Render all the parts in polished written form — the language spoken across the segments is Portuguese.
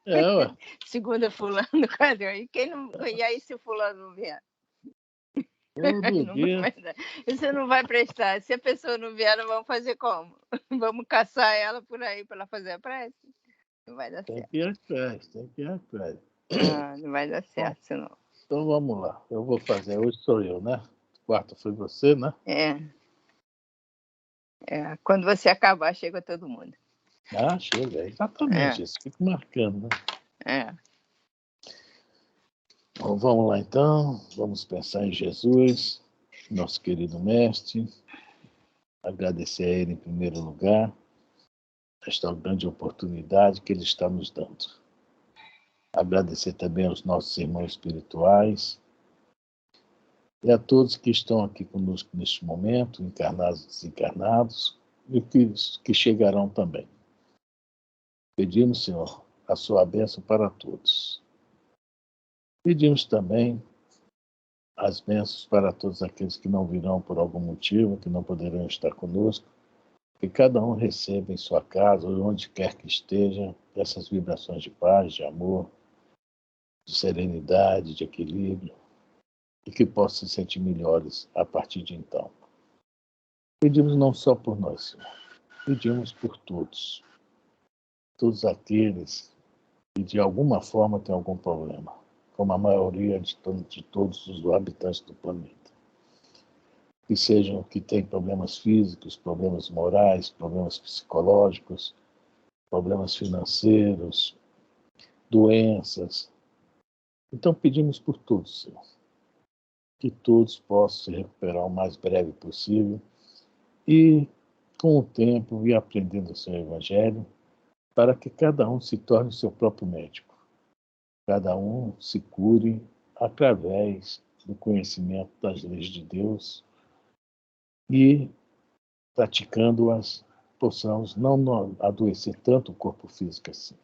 Ué. Segunda fulano, cadê? E aí se fulano não vier? Todo dia. Você não vai prestar. Se a pessoa não vier, nós vamos fazer como? Vamos caçar ela por aí para ela fazer a prece? Não vai dar certo. Tem que ir atrás, tem que ir atrás. Não vai dar certo, senão. Então vamos lá. Eu vou fazer. Hoje sou eu, né? Quarta foi você, né? Quando você acabar, chega todo mundo. Chega. Exatamente isso. Fico marcando, né? Bom, vamos lá então. Vamos pensar em Jesus, nosso querido mestre. Agradecer a ele em primeiro lugar esta grande oportunidade que ele está nos dando. Agradecer também aos nossos irmãos espirituais e a todos que estão aqui conosco neste momento, encarnados e desencarnados, e que chegarão também. Pedimos, Senhor, a sua bênção para todos. Pedimos também as bênçãos para todos aqueles que não virão por algum motivo, que não poderão estar conosco, que cada um receba em sua casa, ou onde quer que esteja, essas vibrações de paz, de amor, de serenidade, de equilíbrio, e que possam se sentir melhores a partir de então. Pedimos não só por nós, Senhor, pedimos por todos. Todos aqueles que de alguma forma têm algum problema, como a maioria de todos os habitantes do planeta. Que sejam que têm problemas físicos, problemas morais, problemas psicológicos, problemas financeiros, doenças. Então pedimos por todos, Senhor, que todos possam se recuperar o mais breve possível e, com o tempo, ir aprendendo o seu Evangelho, para que cada um se torne o seu próprio médico. Cada um se cure através do conhecimento das leis de Deus e, praticando-as, possamos não adoecer tanto o corpo físico assim.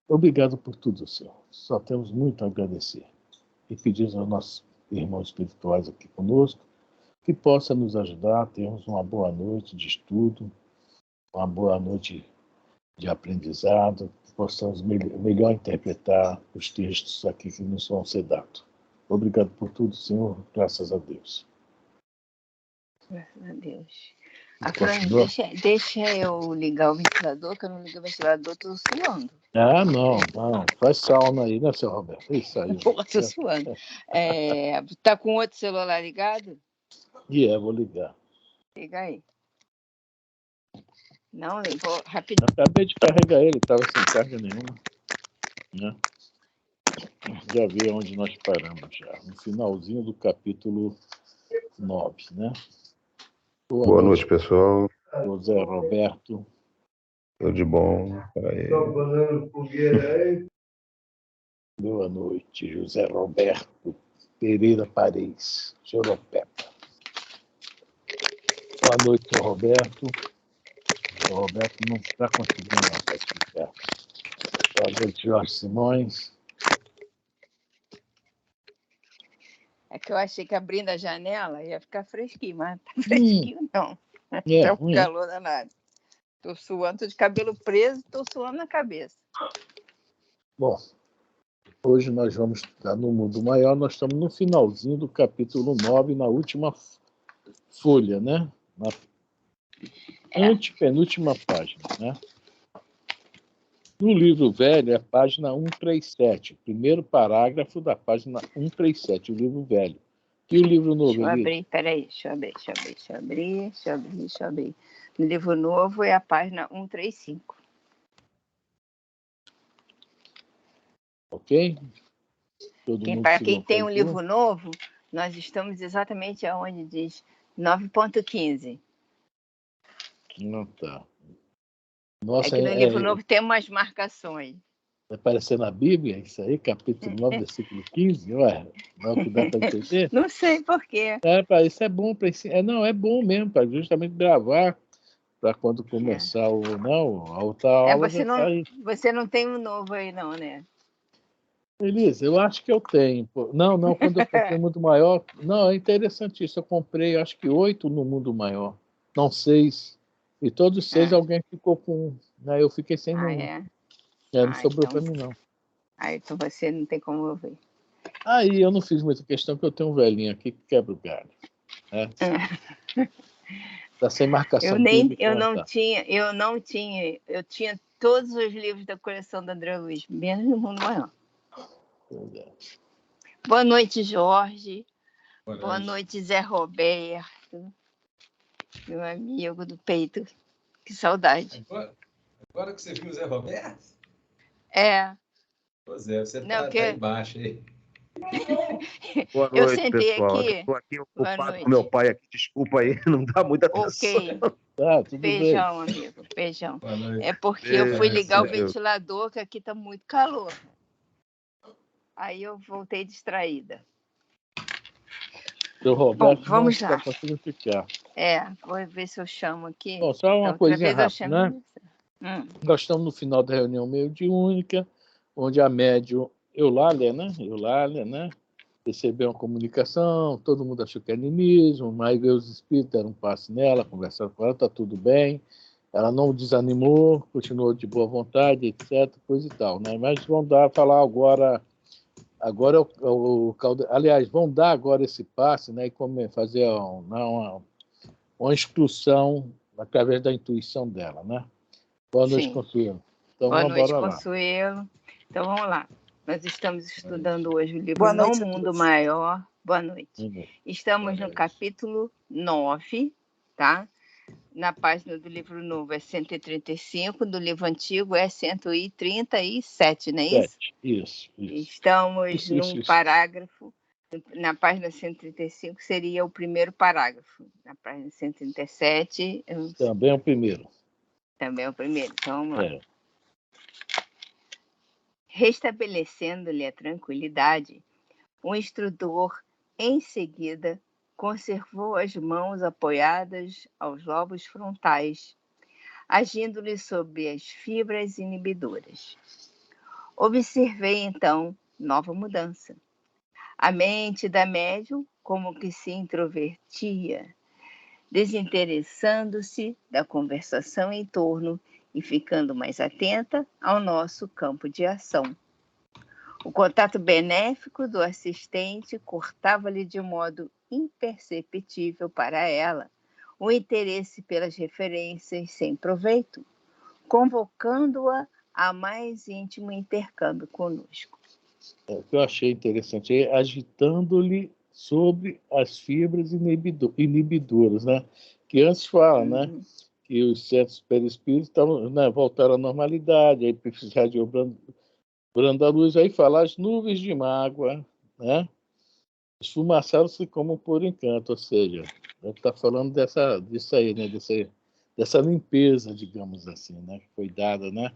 Obrigado por tudo, Senhor. Só temos muito a agradecer. E pedimos aos nossos irmãos espirituais aqui conosco que possa nos ajudar a termos uma boa noite de estudo, uma boa noite de aprendizado, que possamos melhor interpretar os textos aqui que nos vão ser dados. Obrigado por tudo, Senhor. Graças a Deus. Graças a Deus. Fran, deixa eu ligar o ventilador, que eu não liguei o ventilador, estou suando. Não. Faz sauna aí, né, seu Roberto? Isso aí. Estou suando. Tá com outro celular ligado? Vou ligar. Liga aí. Não, vou rapidinho. Acabei de carregar ele, estava sem carga nenhuma. Né? Já vi onde nós paramos já. No finalzinho do capítulo 9, né? Boa noite, pessoal. José Roberto. Tudo de bom para ele. Boa noite, José Roberto Pereira Paredes, Choropeta. Boa noite, senhor Roberto. O Roberto não está conseguindo explicar. Boa noite, Jorge Simões. É que eu achei que abrindo a janela ia ficar fresquinho, mas não tá fresquinho não. Tá um calor danado. Tô suando, tô de cabelo preso, tô suando na cabeça. Bom, hoje nós vamos estudar no Mundo Maior, nós estamos no finalzinho do capítulo 9, na última folha, né? Na antepenúltima página, né? No livro velho é a página 137, o primeiro parágrafo da página 137, o livro velho. E o livro novo? Deixa eu abrir, peraí, deixa eu abrir. No livro novo é a página 135. Ok? Para quem tem um livro novo, nós estamos exatamente aonde diz 9.15. Não tá. Nossa, é que no livro novo tem umas marcações. Vai aparecer na Bíblia isso aí, capítulo 9, versículo 15? Ué, não é o que dá para entender? Não sei por quê. Isso é bom para ensinar. Não, é bom mesmo, para justamente gravar, para quando começar a outra aula. Você não tem um novo aí, não, né? Elisa, eu acho que eu tenho. Não, quando eu comprei Mundo Maior. Não, é interessante isso. Eu comprei, acho que 8 no Mundo Maior. Não, 6. E todos 6 alguém ficou com um. Né? Eu fiquei sem nenhum. Não sobrou então, para mim, não. Então você não tem como eu ver. Aí eu não fiz muita questão, porque eu tenho um velhinho aqui que quebra o galho. Né? Tá sem marcação bíblica. Eu tinha todos os livros da coleção da André Luiz, menos no Mundo Maior. Boa noite, Jorge. Boa noite, Zé Roberto. Meu amigo do peito. Que saudade. Agora que você viu o Zé Roberto? É. Pois é, você tá embaixo aí. Boa noite, eu sentei pessoal. aqui. Estou aqui ocupado com meu pai aqui. Desculpa aí, não dá muita atenção. Ok. Tudo Beijão, bem. amigo. Beijão. É porque eu fui ligar o ventilador, que aqui tá muito calor. Aí eu voltei distraída. O Roberto, bom, vamos lá. Para significar. Vou ver se eu chamo aqui. Bom, só uma coisinha rápida, né? Nós estamos no final da reunião meio-dia única, onde a médium Eulália, né? Recebeu uma comunicação, todo mundo achou que era animismo, mas veio os espíritos, deram um passe nela, conversaram com ela, está tudo bem. Ela não desanimou, continuou de boa vontade, etc., coisa e tal, né? Mas vão falar agora aliás, vão dar agora esse passe, né? E fazer uma instrução através da intuição dela, né? Boa noite, Consuelo. Então, boa noite, lá. Consuelo. Então, vamos lá. Nós estamos estudando hoje o livro No Mundo Maior. Boa noite. Estamos no capítulo 9, tá? Na página do livro novo é 135, do livro antigo é 137, não é isso? Isso. Estamos num parágrafo, na página 135 seria o primeiro parágrafo. Na página 137... Também é o primeiro. Também é o primeiro, então vamos lá. Restabelecendo-lhe a tranquilidade, o instrutor, em seguida, conservou as mãos apoiadas aos lobos frontais, agindo-lhe sobre as fibras inibidoras. Observei, então, nova mudança. A mente da médium como que se introvertia, desinteressando-se da conversação em torno e ficando mais atenta ao nosso campo de ação. O contato benéfico do assistente cortava-lhe de modo imperceptível para ela o interesse pelas referências sem proveito, convocando-a a mais íntimo intercâmbio conosco. O que eu achei interessante é agitando-lhe sobre as fibras inibidoras, né? Que antes fala, né? Que os centros perispíritos voltaram à normalidade, aí precisaram de branda luz, aí fala as nuvens de mágoa, né? Esfumaçaram-se como por encanto, ou seja, está falando disso aí, né? Dessa limpeza, digamos assim, né? Que foi dada, né?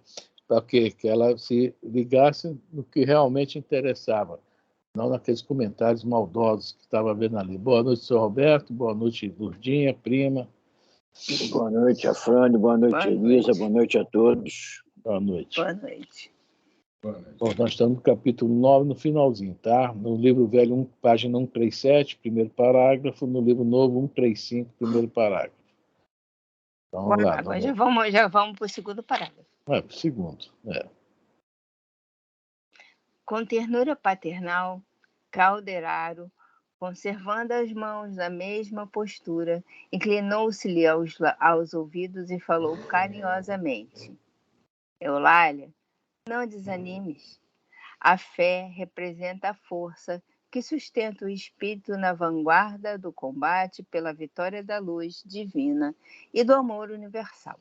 Para que ela se ligasse no que realmente interessava, não naqueles comentários maldosos que estava vendo ali. Boa noite, senhor Roberto, boa noite, Lourdinha, prima. Boa noite, Afrânio, boa noite, Elisa, boa noite a todos. Boa noite. Boa noite. Bom, nós estamos no capítulo 9, no finalzinho, tá? No livro velho, página 137, primeiro parágrafo, no livro novo, 135, primeiro parágrafo. Então, vamos lá. Agora já vamos para o segundo parágrafo. Para o segundo, Com ternura paternal, Calderaro, conservando as mãos na mesma postura, inclinou-se-lhe aos ouvidos e falou carinhosamente. Eulália, não desanimes. A fé representa a força que sustenta o espírito na vanguarda do combate pela vitória da luz divina e do amor universal.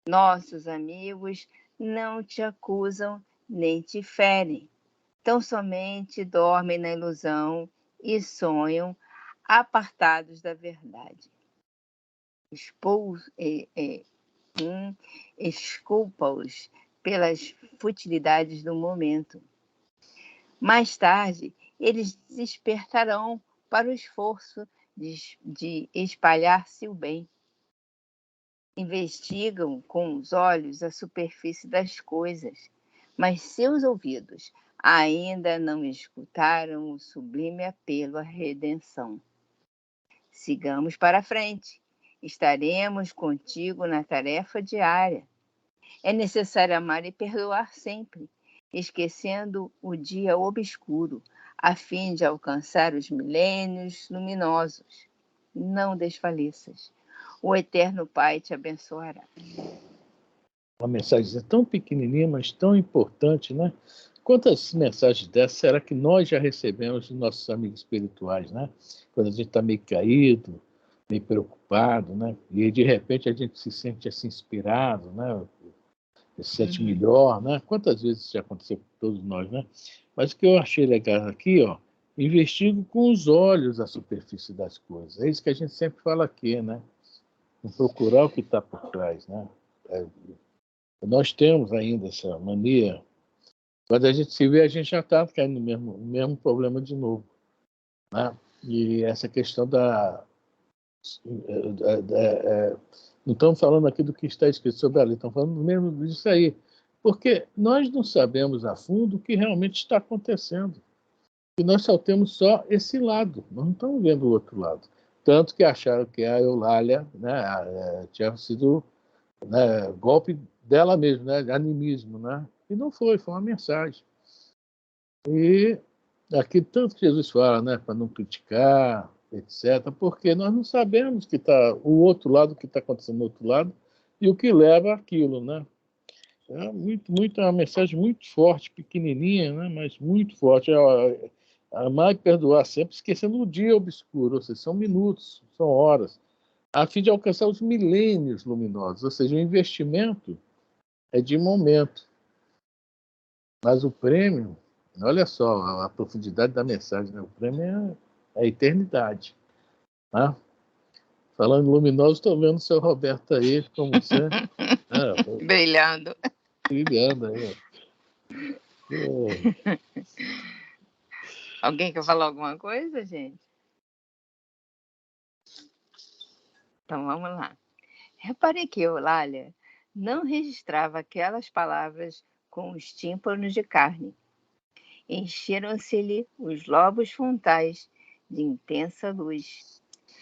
Nossos amigos não te acusam nem te ferem, tão somente dormem na ilusão e sonham apartados da verdade. Esculpa-os pelas futilidades do momento. Mais tarde, eles despertarão para o esforço de espalhar-se o bem. Investigam com os olhos a superfície das coisas, mas seus ouvidos ainda não escutaram o sublime apelo à redenção. Sigamos para frente. Estaremos contigo na tarefa diária. É necessário amar e perdoar sempre, esquecendo o dia obscuro, a fim de alcançar os milênios luminosos. Não desfaleças. O Eterno Pai te abençoará. Uma mensagem tão pequenininha, mas tão importante, né? Quantas mensagens dessas será que nós já recebemos dos nossos amigos espirituais, né? Quando a gente está meio caído, meio preocupado, né? E aí, de repente, a gente se sente assim inspirado, né? Se sente melhor, né? Quantas vezes isso já aconteceu com todos nós, né? Mas o que eu achei legal aqui, ó, investigue com os olhos a superfície das coisas. É isso que a gente sempre fala aqui, né? Procurar o que está por trás, né? Nós temos ainda essa mania. Quando a gente se vê, a gente já está caindo no mesmo problema de novo, né? E essa questão não estamos falando aqui do que está escrito sobre a lei, estamos falando mesmo disso aí. Porque nós não sabemos a fundo o que realmente está acontecendo. E nós só temos só esse lado, nós não estamos vendo o outro lado. Tanto que acharam que a Eulália, né, tinha sido, né, golpe dela mesma, né, animismo, né? E não foi uma mensagem. E aqui tanto que Jesus fala, né, para não criticar, etc., porque nós não sabemos que está o outro lado, o que está acontecendo do outro lado, e o que leva aquilo, né? É uma mensagem muito forte, pequenininha, né, mas muito forte. Amar e perdoar sempre, esquecendo o dia obscuro, ou seja, são minutos, são horas, a fim de alcançar os milênios luminosos, ou seja, o investimento é de momento. Mas o prêmio, olha só a profundidade da mensagem, né? O prêmio é a eternidade. Tá? Falando em luminoso, estou vendo o seu Roberto aí, como você. Brilhando. Brilhando aí. Alguém quer falar alguma coisa, gente? Então vamos lá. Reparei que Eulália não registrava aquelas palavras com os tímpanos de carne. Encheram-se-lhe os lobos frontais de intensa luz.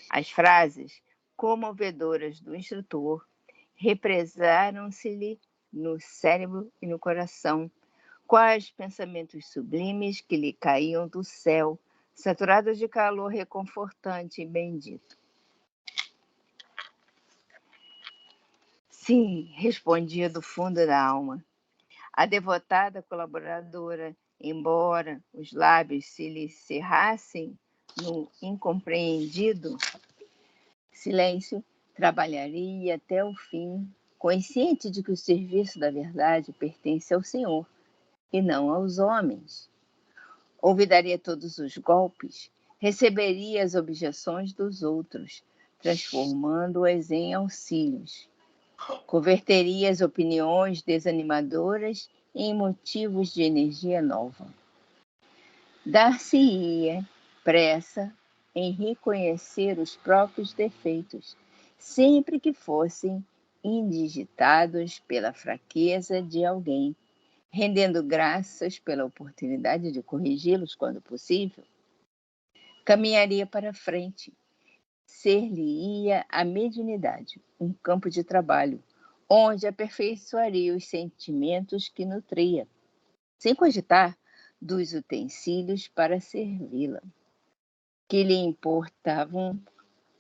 As frases comovedoras do instrutor represaram-se-lhe no cérebro e no coração, quais pensamentos sublimes que lhe caíam do céu, saturados de calor reconfortante e bendito. Sim, respondia do fundo da alma. A devotada colaboradora, embora os lábios se lhe cerrassem no incompreendido silêncio, trabalharia até o fim, consciente de que o serviço da verdade pertence ao Senhor e não aos homens. Olvidaria todos os golpes, receberia as objeções dos outros, transformando-as em auxílios. Converteria as opiniões desanimadoras em motivos de energia nova. Dar-se-ia pressa em reconhecer os próprios defeitos, sempre que fossem indigitados pela fraqueza de alguém, rendendo graças pela oportunidade de corrigi-los quando possível. Caminharia para frente, ser-lhe-ia a mediunidade, um campo de trabalho, onde aperfeiçoaria os sentimentos que nutria, sem cogitar dos utensílios para servi-la, que lhe importavam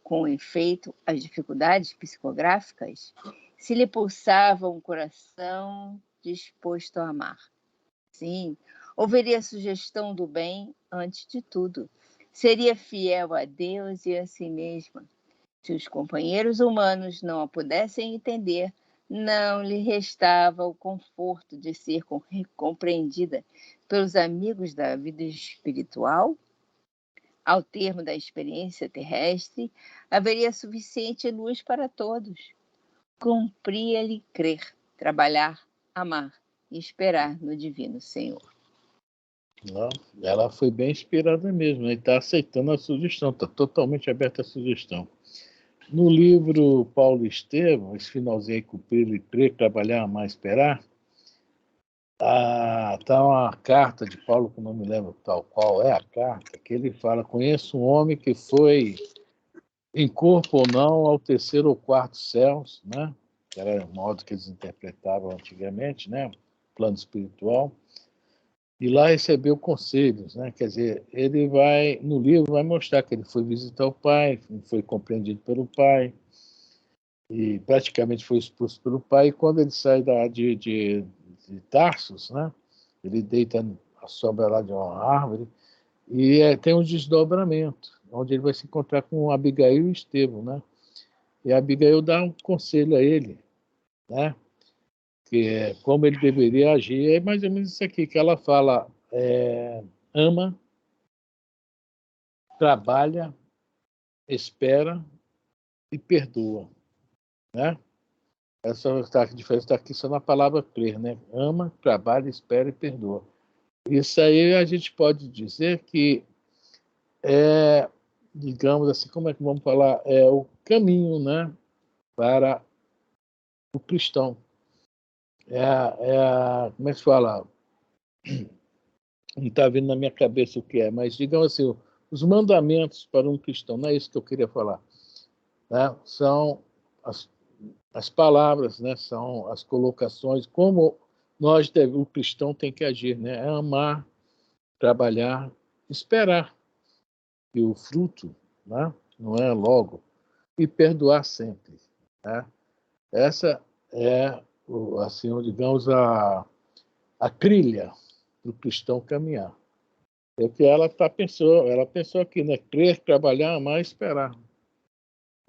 com efeito as dificuldades psicográficas, se lhe pulsava um coração disposto a amar. Sim, ouviria a sugestão do bem antes de tudo. Seria fiel a Deus e a si mesma. Se os companheiros humanos não a pudessem entender, não lhe restava o conforto de ser compreendida pelos amigos da vida espiritual. Ao termo da experiência terrestre, haveria suficiente luz para todos. Cumpria-lhe crer, trabalhar, amar e esperar no Divino Senhor. Não, ela foi bem inspirada mesmo, né? E está aceitando a sugestão, está totalmente aberta à sugestão. No livro Paulo Estevam, esse finalzinho aí, cumprir e crer, trabalhar, amar, esperar, tá uma carta de Paulo, que eu não me lembro tal qual é a carta, que ele fala: conheço um homem que foi, em corpo ou não, ao terceiro ou quarto céus, né? que era o modo que eles interpretavam antigamente, né? Plano espiritual. E lá recebeu conselhos, né? Quer dizer, ele vai, no livro, vai mostrar que ele foi visitar o pai, foi compreendido pelo pai, e praticamente foi expulso pelo pai. E quando ele sai de Tarsus, né? Ele deita à sombra lá de uma árvore, e tem um desdobramento, onde ele vai se encontrar com Abigail e Estevão, né? E a Abigail dá um conselho a ele, né? Que é como ele deveria agir. É mais ou menos isso aqui que ela fala: ama, trabalha, espera e perdoa, né? Essa diferença está aqui só na palavra crer, né? Ama, trabalha, espera e perdoa. Isso aí a gente pode dizer que é, digamos assim, como é que vamos falar? É o caminho, né? Para o cristão. Como é que se fala? Não está vindo na minha cabeça o que é, mas digamos assim, os mandamentos para um cristão, não é isso que eu queria falar, né? São as palavras, né? São as colocações, como o cristão tem que agir, né? É amar, trabalhar, esperar que o fruto, né? Não é logo, e perdoar sempre, né? Essa é, assim, digamos, a trilha do cristão caminhar. É que ela pensou aqui, né? Crer, trabalhar, amar e esperar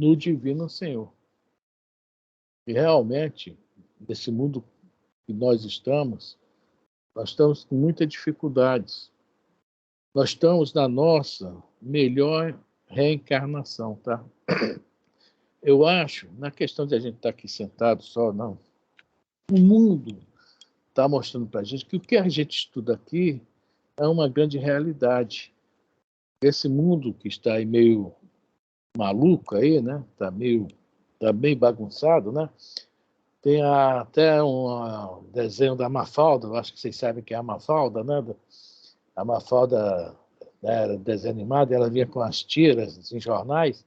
no divino Senhor. E realmente, nesse mundo que nós estamos com muitas dificuldades. Nós estamos na nossa melhor reencarnação, tá? Eu acho, na questão de a gente estar aqui sentado só, não. O mundo está mostrando para a gente que o que a gente estuda aqui é uma grande realidade. Esse mundo que está aí meio maluco aí, né? Tá bem bagunçado, né? Tem até um desenho da Mafalda, eu acho que vocês sabem que é a Mafalda, né? A Mafalda, né, era desenho animado, ela vinha com as tiras em jornais,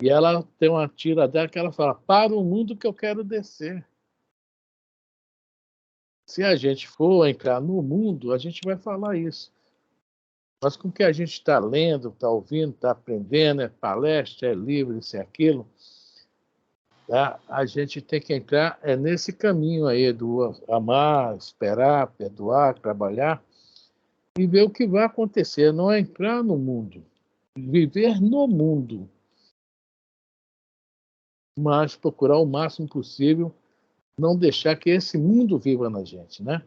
e ela tem uma tira dela que ela fala: para o mundo que eu quero descer. Se a gente for entrar no mundo, a gente vai falar isso. Mas com o que a gente está lendo, está ouvindo, está aprendendo, é palestra, é livro, isso e aquilo, tá? A gente tem que entrar nesse caminho aí do amar, esperar, perdoar, trabalhar e ver o que vai acontecer. Não é entrar no mundo, viver no mundo, mas procurar o máximo possível não deixar que esse mundo viva na gente, né?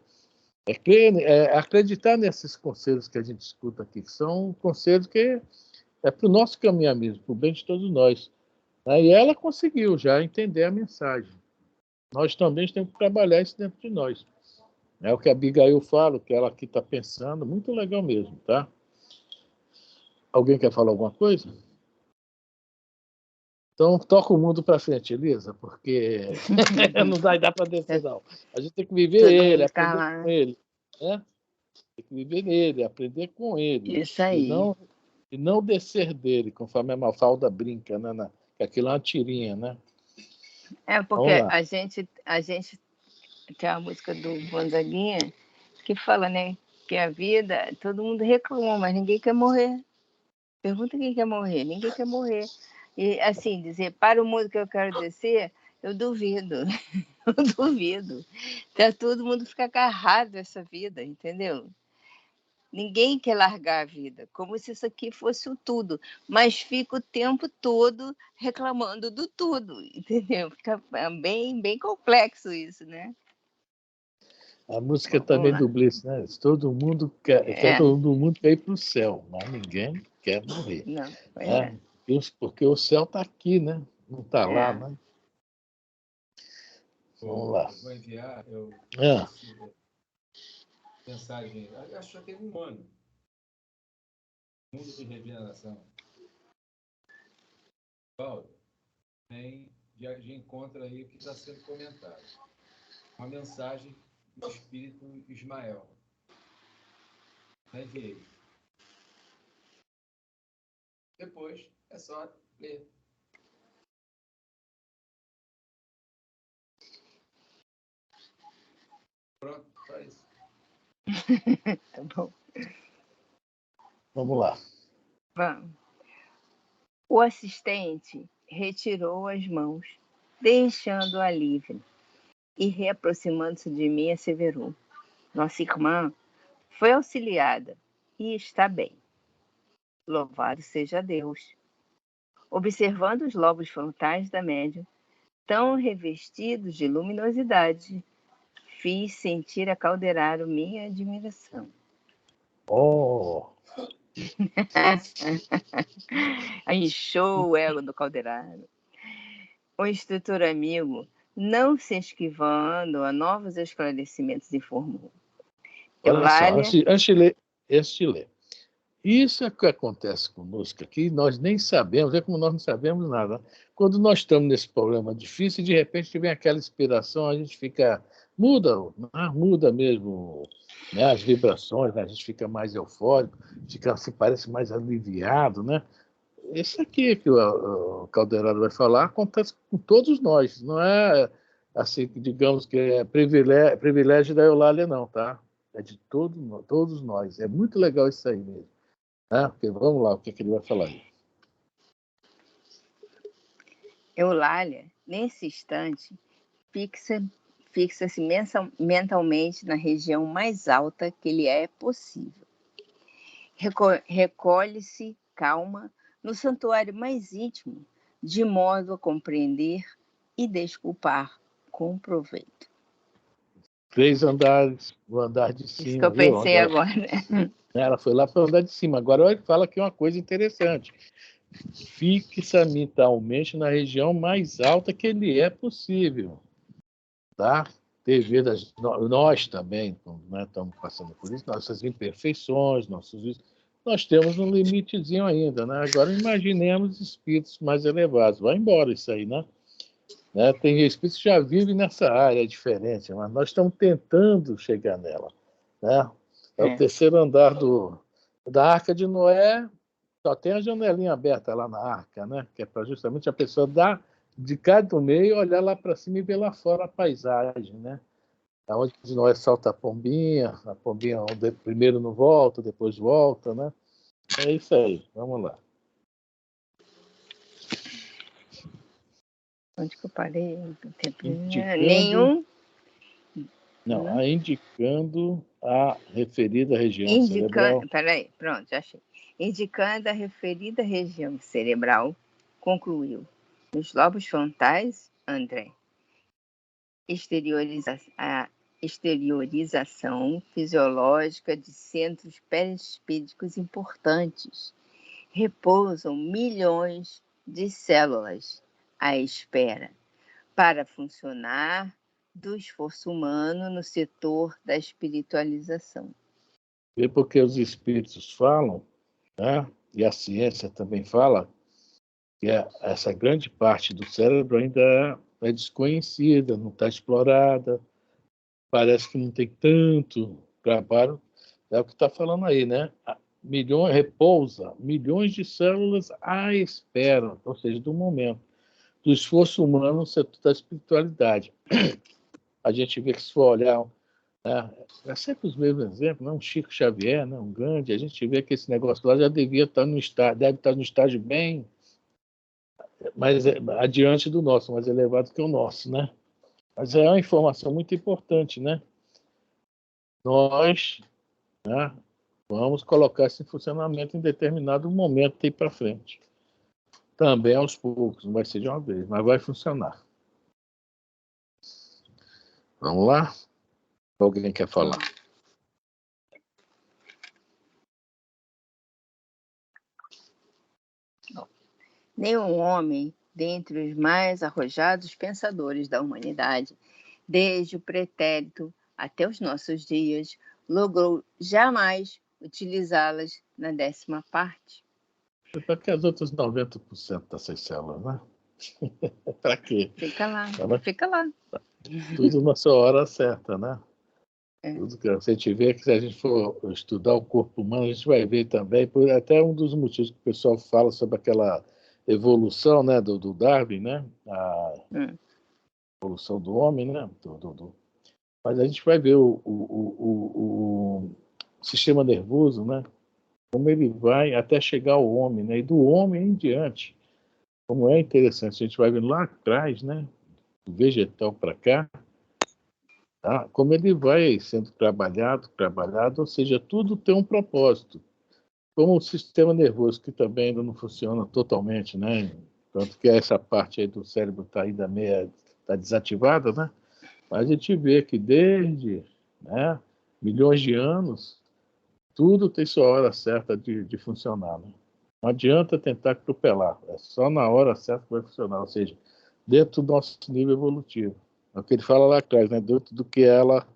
Acreditar nesses conselhos que a gente escuta aqui, que são conselhos que é para o nosso caminhar mesmo, para o bem de todos nós, né? E ela conseguiu já entender a mensagem. Nós também temos que trabalhar isso dentro de nós. É o que a Abigail fala, o que ela aqui está pensando, muito legal mesmo, tá? Alguém quer falar alguma coisa? Então, toca o mundo para frente, Elisa, porque não dá para descer, não. A gente tem que viver Todo ele, mundo aprender calado. com ele, né? Tem que viver nele, aprender com ele. Isso aí. E não descer dele, conforme a Mafalda brinca, né? Que aquilo é uma tirinha, né? É porque a gente tem a música do Gonzaguinha que fala, né? Que a vida, todo mundo reclama, mas ninguém quer morrer. Pergunta quem quer morrer. Ninguém quer morrer. E assim, dizer, para o mundo que eu quero descer, eu duvido. Eu duvido. Então, todo mundo fica agarrado a essa vida, entendeu? Ninguém quer largar a vida, como se isso aqui fosse o tudo, mas fica o tempo todo reclamando do tudo, entendeu? Fica bem complexo isso, né? A música Vamos também lá. do Bliss, né? Todo mundo quer ir para o céu, mas ninguém quer morrer. Não, Né? Porque o céu está aqui, né? Não está lá, é. né? Vamos Eu lá. vou enviar Ah, mensagem, acho que já tem um ano. Mundo de regeneração. Paulo, de encontro aí o que está sendo comentado. Uma mensagem do espírito Ismael. Enviei. Depois é só ler. Pronto, só isso. Tá bom. Vamos lá. Vamos. O assistente retirou as mãos, deixando-a livre, e reaproximando-se de mim, asseverou: Nossa irmã foi auxiliada e está bem. Louvado seja Deus. Observando os lobos frontais da médium, tão revestidos de luminosidade, fiz sentir a Calderaro minha admiração. Oh, Inchou o ego do Calderaro. O instrutor amigo, não se esquivando a novos esclarecimentos, informou. olha só, Eulália, antes de ler. Isso é o que acontece conosco aqui, nós nem sabemos, é como nós não sabemos nada. Quando nós estamos nesse problema difícil, de repente vem aquela inspiração, a gente fica, muda mesmo, né, as vibrações, né, a gente fica mais eufórico, fica, se parece mais aliviado, né? Isso aqui que o Calderaro vai falar acontece com todos nós, não é assim, digamos que é privilégio da Eulália, não, tá? É de todos nós. É muito legal isso aí mesmo. Né? Porque, vamos lá, o que ele vai falar aí? Eulália, nesse instante, fixa-se mentalmente na região mais alta que lhe é possível. Recolhe-se, calma, no santuário mais íntimo, de modo a compreender e desculpar com proveito. 3 andares, o andar de cima. Isso que eu viu? pensei agora. Ela foi lá para o andar de cima. Agora ele fala aqui uma coisa interessante. Fixe mentalmente na região mais alta que lhe é possível. Tá? Nós também, né, estamos passando por isso, nossas imperfeições, nossos vícios, nós temos um limitezinho ainda, né? Agora imaginemos espíritos mais elevados. Vai embora isso aí, né? Tem espíritos que já vivem nessa área diferente, mas nós estamos tentando chegar nela, né? É o terceiro andar da Arca de Noé, só tem a janelinha aberta lá na arca, né? Que é para justamente a pessoa dar de cá do meio, olhar lá para cima e ver lá fora a paisagem, né? Onde Noé solta a pombinha primeiro não volta, depois volta, né? É isso aí, vamos lá. Onde que eu parei? Indicando, Nenhum. não, indicando a referida região cerebral. Peraí, pronto, já achei. Indicando a referida região cerebral, concluiu. Nos lobos frontais, André, a exteriorização fisiológica de centros perispídicos importantes. Repousam milhões de células à espera para funcionar do esforço humano no setor da espiritualização. É porque os espíritos falam, né? E a ciência também fala, que essa grande parte do cérebro ainda é desconhecida, não está explorada, parece que não tem tanto trabalho, é o que está falando aí, né? Repousa milhões de células à espera, ou seja, do momento, do esforço humano no setor da espiritualidade. A gente vê que se for olhar, né, é sempre os mesmos exemplos, né? Um Chico Xavier, né? Um Gandhi, a gente vê que esse negócio lá já devia estar no estágio, deve estar no estágio bem mais adiante do nosso, mais elevado que o nosso, né? Mas é uma informação muito importante, né? Nós, né, vamos colocar isso em funcionamento em determinado momento aí para frente. Também aos poucos, não vai ser de uma vez, mas vai funcionar. Vamos lá? Alguém quer falar? Nenhum homem, dentre os mais arrojados pensadores da humanidade, desde o pretérito até os nossos dias, logrou jamais utilizá-las na 10ª parte. Para que as outras 90% dessas células, né? Para quê? Fica lá. Tudo na sua hora certa, né? É. Tudo que a gente vê, que se a gente for estudar o corpo humano, a gente vai ver também, até um dos motivos que o pessoal fala sobre aquela evolução, né, do Darwin, né? A evolução do homem, né? Mas a gente vai ver o sistema nervoso, né? Como ele vai até chegar ao homem, né? E do homem em diante. Como é interessante, a gente vai ver lá atrás, né? Do vegetal para cá, tá? Como ele vai sendo trabalhado, ou seja, tudo tem um propósito. Como o sistema nervoso, que também ainda não funciona totalmente, né? Tanto que essa parte aí do cérebro está ainda meio desativada, né? Mas a gente vê que desde, né, milhões de anos, tudo tem sua hora certa de funcionar, né? Não adianta tentar atropelar, é só na hora certa que vai funcionar, ou seja, dentro do nosso nível evolutivo. É o que ele fala lá atrás, né? Dentro do que ela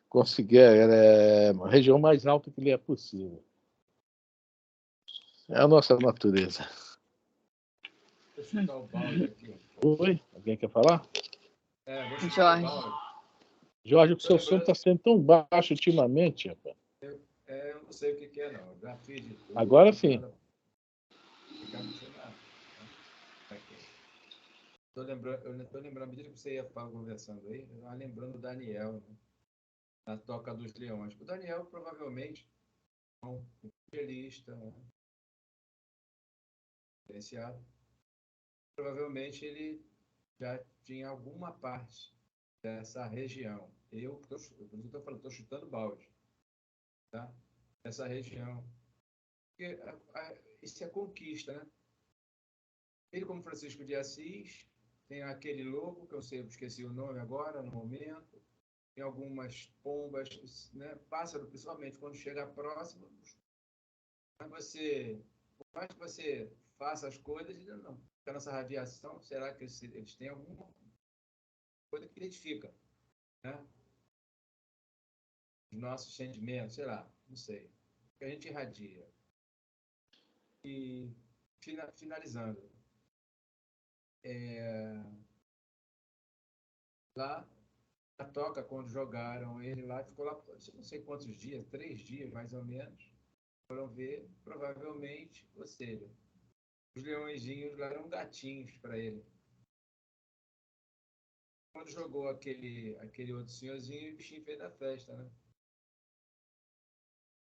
conseguir, é a região mais alta que lhe é possível. É a nossa natureza. Vou chutar o balde aqui. Oi? Alguém quer falar? Vou chutar Jorge. o balde. Jorge, o seu som está sendo tão baixo ultimamente, rapaz. Eu não sei o que é, não. Eu já fiz de tudo. Agora sim. Ficar funcionando. Aqui. Eu estou lembrando, à medida que você ia conversando aí, eu estava lembrando do Daniel, né? Na Toca dos Leões. O Daniel provavelmente é um evangelista, né? Diferenciado. Provavelmente ele já tinha alguma parte dessa região. Eu estou falando, estou chutando balde, tá? Essa região. Porque isso é conquista, né? Ele, como Francisco de Assis, tem aquele lobo, que eu esqueci o nome agora, no momento, tem algumas pombas, né? Pássaro, principalmente, quando chega próximo, por mais que você faça as coisas, não. A nossa radiação, será que eles têm alguma coisa que identifica, né? Os nossos sentimentos, sei lá, não sei. Que a gente irradia. E, finalizando, lá na Toca, quando jogaram ele lá, ficou lá, não sei quantos dias, 3 dias mais ou menos, foram ver, provavelmente, ou seja, os leõezinhos lá eram gatinhos para ele. Quando jogou aquele outro senhorzinho, o bichinho fez da festa, né?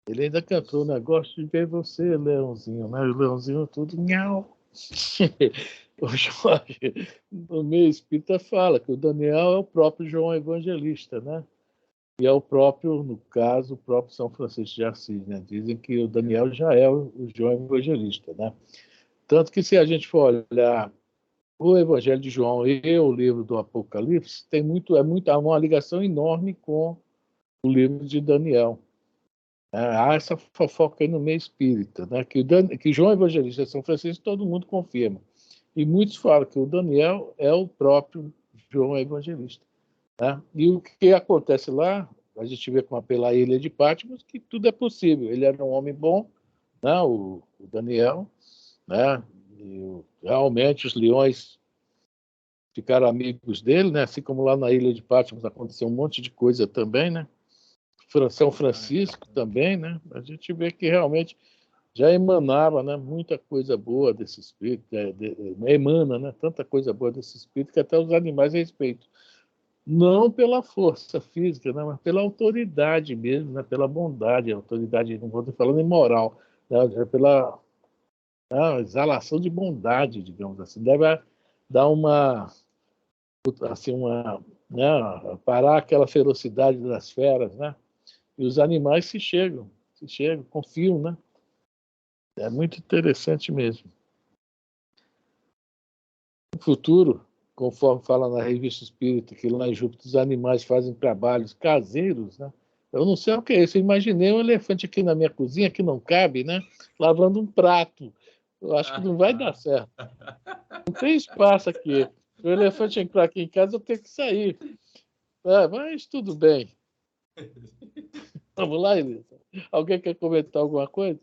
Ele ainda cantou, né? Gosto de ver você, Leãozinho, né? O Leãozinho tudo, nhau. O Jorge, no meio espírita, fala que o Daniel é o próprio João Evangelista, né? E é o próprio, no caso, o próprio São Francisco de Assis, né? Dizem que o Daniel já é o João Evangelista, né? Tanto que se a gente for olhar o Evangelho de João e o livro do Apocalipse, há uma ligação enorme com o livro de Daniel. Há essa fofoca aí no meio espírita, né? Que João Evangelista e São Francisco todo mundo confirma. E muitos falam que o Daniel é o próprio João Evangelista. Né? E o que acontece lá, a gente vê como pela ilha de Patmos, que tudo é possível. Ele era um homem bom, né? o Daniel, né? E realmente os leões ficaram amigos dele, né? Assim como lá na ilha de Patmos aconteceu um monte de coisa também, né? São Francisco também, né? A gente vê que realmente já emanava, né, muita coisa boa desse espírito, emana, né, tanta coisa boa desse espírito que até os animais respeitam. Não pela força física, né, mas pela autoridade mesmo, né, pela bondade, autoridade, não vou falando em moral, né, pela exalação de bondade, digamos assim. Deve dar assim, né, parar aquela ferocidade das feras, né? E os animais se chegam, confiam, né? É muito interessante mesmo. No futuro, conforme fala na Revista Espírita, que lá em Júpiter os animais fazem trabalhos caseiros, né? Eu não sei o que é isso. Eu imaginei um elefante aqui na minha cozinha, que não cabe, né? Lavando um prato. Eu acho que não vai dar certo. Não tem espaço aqui. O elefante entrar aqui em casa, eu tenho que sair. Mas tudo bem. Vamos lá, Elisa? Alguém quer comentar alguma coisa?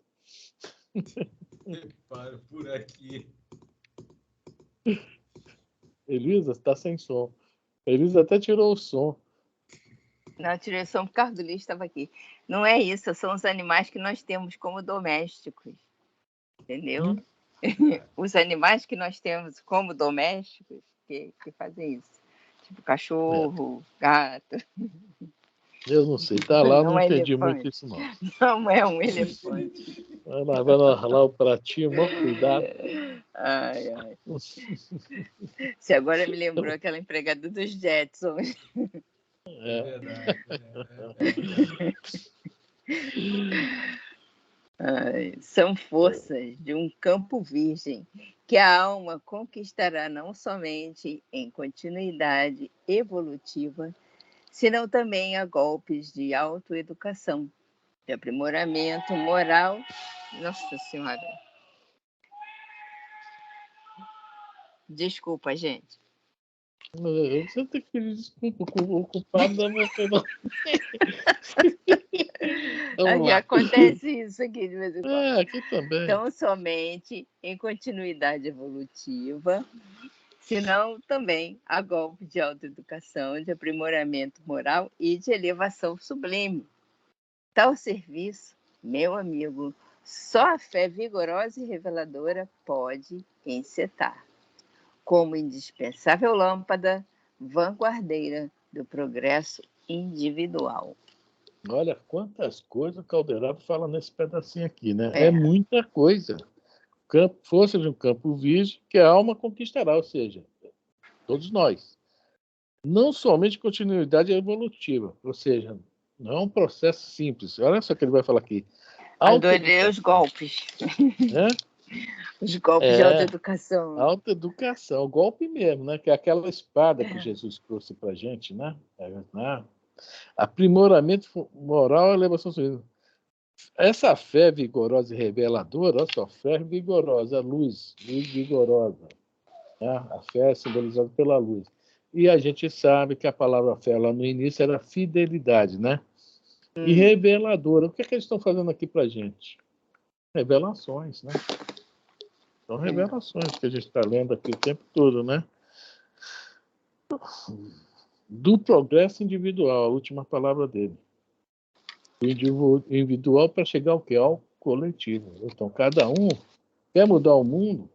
Paro por aqui. Elisa, está sem som. Elisa até tirou o som. Na direção por causa do lixo estava aqui. Não é isso, são os animais que nós temos como domésticos. Entendeu? Os animais que nós temos como domésticos que fazem isso. Tipo cachorro, gato. Eu não sei, tá lá, Não não é entendi elefante. muito isso, não. Não é um elefante. Vai lá o pratinho, maior cuidado. Ai, ai. Você agora me lembrou aquela empregada dos Jetsons. É verdade. São forças de um campo virgem que a alma conquistará não somente em continuidade evolutiva, senão também a golpes de autoeducação, de aprimoramento moral. Nossa Senhora. Desculpa, gente. Você tem que pedir desculpa com o culpado da você, não. Vamos Aqui lá. acontece isso aqui de vez em quando. Aqui também. Então, somente em continuidade evolutiva, senão também a golpe de autoeducação, de aprimoramento moral e de elevação sublime. Tal serviço, meu amigo, só a fé vigorosa e reveladora pode encetar, como indispensável lâmpada vanguardeira do progresso individual. Olha quantas coisas o Calderaro fala nesse pedacinho aqui, né? É muita coisa. Força de um campo virgem que a alma conquistará, ou seja, todos nós. Não somente continuidade evolutiva, ou seja, não é um processo simples. Olha só o que ele vai falar aqui. Adorei os golpes. Os golpes de autoeducação. Autoeducação, golpe mesmo, né? Que é aquela espada que Jesus trouxe para a gente, né? Aprimoramento moral e elevação sublime. Essa fé vigorosa e reveladora, olha só, fé vigorosa, luz vigorosa. Né? A fé é simbolizada pela luz. E a gente sabe que a palavra fé lá no início era fidelidade, né? E reveladora. O que é que eles estão fazendo aqui para a gente? Revelações, né? São revelações que a gente está lendo aqui o tempo todo, né? Do progresso individual, a última palavra dele. Do individual para chegar ao quê? Ao coletivo. Então, cada um quer mudar o mundo,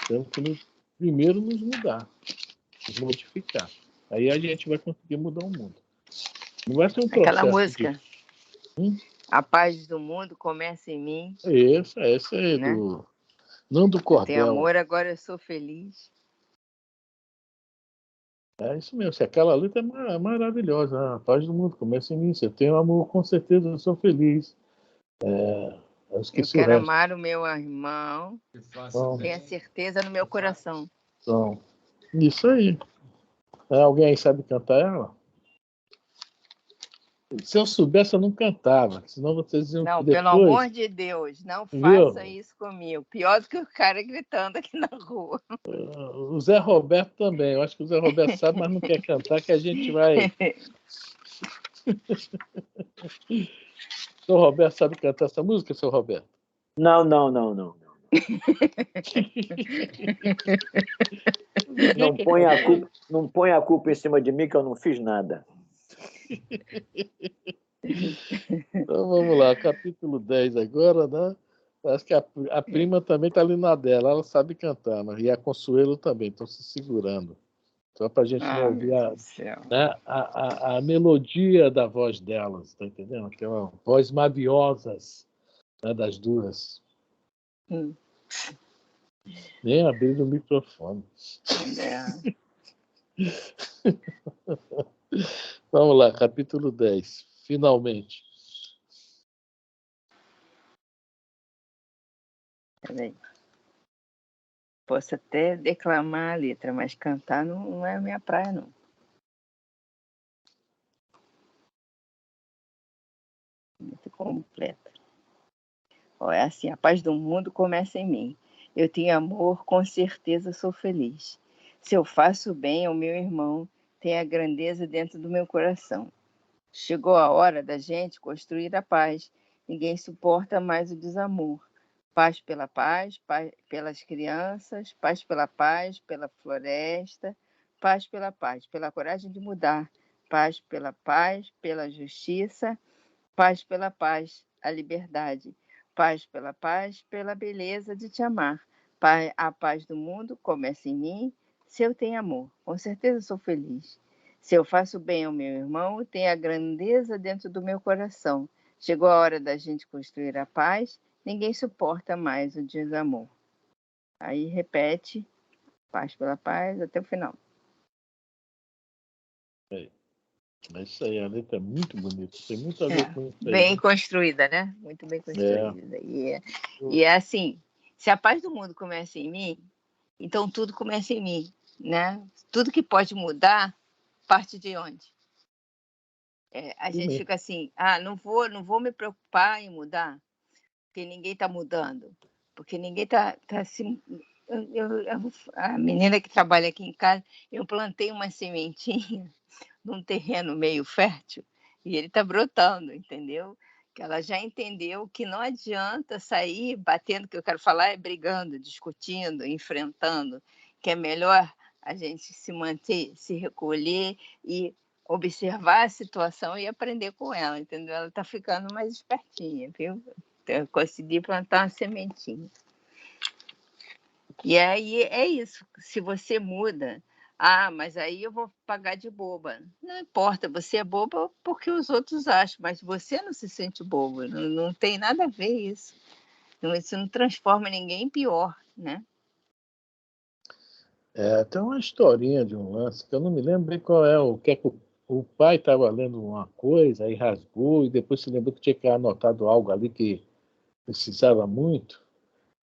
temos que primeiro nos mudar, nos modificar. Aí a gente vai conseguir mudar o mundo. Não vai ser um processo. Aquela música. A paz do mundo começa em mim. Essa é né? Do Nando Cordel. Tem amor, agora eu sou feliz. É isso mesmo. Aquela letra é maravilhosa. A paz do mundo começa em mim. Se eu tenho amor, com certeza eu sou feliz. Eu quero amar o meu irmão. Tenha certeza no meu coração. Então, isso aí. Alguém aí sabe cantar ela? Se eu soubesse, eu não cantava. Senão vocês iam. Não, depois... pelo amor de Deus, não faça isso comigo. Pior do que o cara gritando aqui na rua. O Zé Roberto também. Eu acho que o Zé Roberto sabe, mas não quer cantar, que a gente vai. Seu Roberto sabe cantar essa música, seu Roberto? Não. Não põe a culpa em cima de mim, que eu não fiz nada. Então vamos lá, capítulo 10 agora, né? Acho que a prima também está ali na dela, ela sabe cantar, né? E a Consuelo também, estão se segurando. Só para a gente não ouvir a melodia da voz delas, tá entendendo? Aquela voz maviosas, né, das duas. Nem abrindo o microfone. Vamos lá, capítulo 10. Finalmente. Peraí. Posso até declamar a letra, mas cantar não é a minha praia, não. Muito completa. É assim, a paz do mundo começa em mim. Eu tenho amor, com certeza sou feliz. Se eu faço bem ao meu irmão, tem a grandeza dentro do meu coração. Chegou a hora da gente construir a paz. Ninguém suporta mais o desamor. Paz pela paz, paz pelas crianças, paz pela floresta, paz, pela coragem de mudar, paz, pela justiça, paz pela paz, a liberdade, paz, pela beleza de te amar. A paz do mundo começa em mim, se eu tenho amor, com certeza sou feliz. Se eu faço bem ao meu irmão, tem a grandeza dentro do meu coração. Chegou a hora da gente construir a paz, ninguém suporta mais o desamor. Aí repete, paz pela paz, até o final. É isso aí, a letra é muito bonita, tem muito a ver com isso aí. Bem construída, né? Muito bem construída. E é assim, se a paz do mundo começa em mim, então tudo começa em mim, né? Tudo que pode mudar, parte de onde? A gente fica assim, não vou me preocupar em mudar, porque ninguém está mudando, porque ninguém está se... a menina que trabalha aqui em casa, eu plantei uma sementinha num terreno meio fértil e ele está brotando, entendeu? Que ela já entendeu que não adianta sair batendo, que eu quero falar é brigando, discutindo, enfrentando, que é melhor a gente se manter, se recolher e observar a situação e aprender com ela, entendeu? Ela está ficando mais espertinha, viu? Eu consegui plantar uma sementinha. E aí é isso, se você muda, mas aí eu vou pagar de boba. Não importa, você é boba porque os outros acham, mas você não se sente boba, não tem nada a ver isso. Isso não transforma ninguém em pior, né? Tem uma historinha de um lance que eu não me lembro bem qual é, o que é que o pai estava lendo uma coisa, aí rasgou, e depois se lembrou que tinha que anotado algo ali que precisava muito,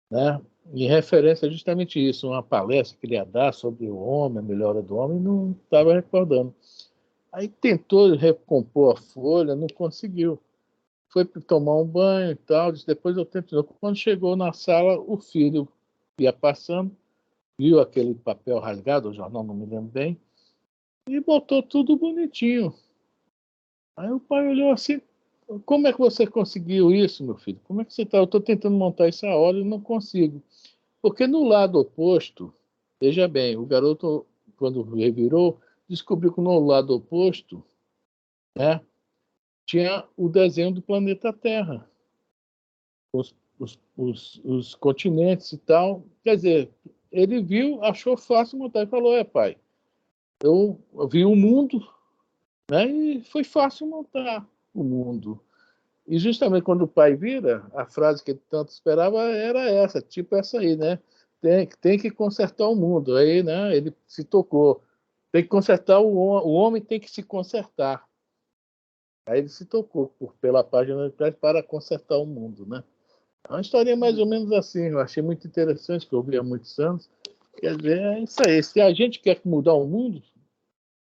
né? Em referência a justamente isso, uma palestra que ele ia dar sobre o homem, a melhora do homem, não estava recordando. Aí tentou recompor a folha, não conseguiu. Foi tomar um banho e tal, disse, depois eu tento de novo. Quando chegou na sala, o filho ia passando, viu aquele papel rasgado, o jornal não me lembro bem, e botou tudo bonitinho. Aí o pai olhou assim, como é que você conseguiu isso, meu filho? Como é que você está? Eu estou tentando montar isso a hora e não consigo. Porque no lado oposto, veja bem, o garoto, quando revirou, descobriu que no lado oposto, né, tinha o desenho do planeta Terra, os continentes e tal. Quer dizer, ele viu, achou fácil montar e falou, pai, eu vi o mundo, né, e foi fácil montar o mundo. E justamente quando o pai vira, a frase que ele tanto esperava era essa, tipo essa aí, né? Tem que consertar o mundo. Aí, né, ele se tocou. Tem que consertar o homem tem que se consertar. Aí ele se tocou pela página de trás para consertar o mundo, né? É uma historinha mais ou menos assim. Eu achei muito interessante, que eu ouvi há muitos anos. Quer dizer, é isso aí. Se a gente quer mudar o mundo,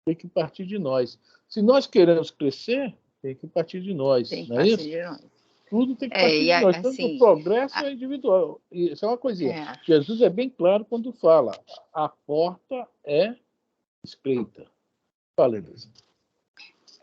tem que partir de nós. Se nós queremos crescer, tem que partir de nós. Tem que não é partir isso? de nós. Tudo tem que partir de nós. Tanto Assim, o progresso é individual. Isso é uma coisinha. Jesus é bem claro quando fala: a porta é estreita. Fala, Elisa.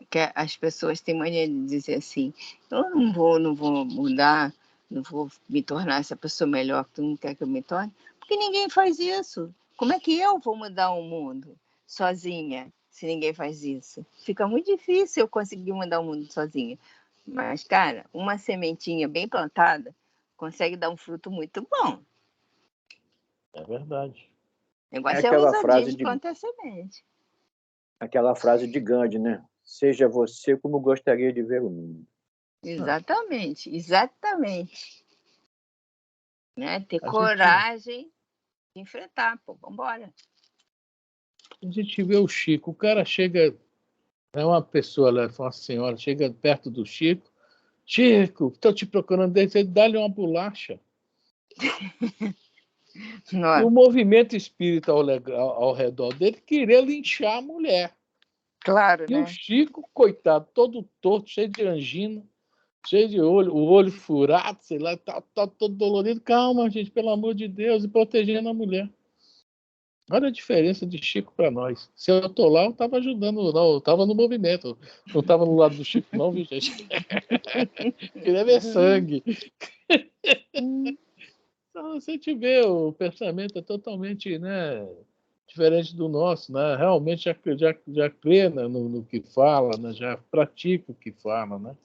Que as pessoas têm mania de dizer assim, eu não vou mudar, não vou me tornar essa pessoa melhor que tu não quer que eu me torne, porque ninguém faz isso. Como é que eu vou mudar o mundo sozinha, se ninguém faz isso? Fica muito difícil eu conseguir mudar o mundo sozinha. Mas, cara, uma sementinha bem plantada consegue dar um fruto muito bom. É verdade. O negócio é a ousadia de plantar semente. Aquela frase de Gandhi, né? Seja você como gostaria de ver o mundo. Exatamente, exatamente. Né? Ter coragem de enfrentar, pô, vambora. A gente vê o Chico, o cara chega, é uma pessoa, uma senhora, chega perto do Chico, estou te procurando, ele dá-lhe uma bolacha. E o movimento espírita ao redor dele queria linchar a mulher. Claro, e né? O Chico, coitado, todo torto, cheio de angina, cheio de olho, o olho furado, sei lá, tá todo dolorido. Calma, gente, pelo amor de Deus, e protegendo a mulher. Olha a diferença de Chico para nós. Se eu estou lá, eu estava ajudando, não, eu estava no movimento. Não estava no lado do Chico, não, viu, gente? Queria ver sangue. Então, você te vê, o pensamento é totalmente, né, diferente do nosso, né? Realmente já crê, né, no que fala, né? Já pratica o que fala, né?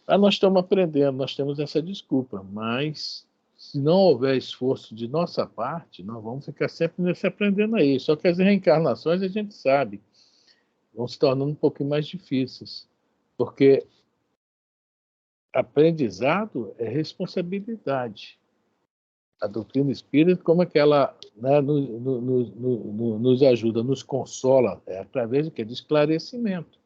Nós estamos aprendendo, nós temos essa desculpa, mas se não houver esforço de nossa parte, nós vamos ficar sempre nesse aprendendo aí. Só que as reencarnações a gente sabe vão se tornando um pouquinho mais difíceis, porque aprendizado é responsabilidade. A doutrina espírita, como é que ela, né, nos ajuda, nos consola, através do quê? De esclarecimento.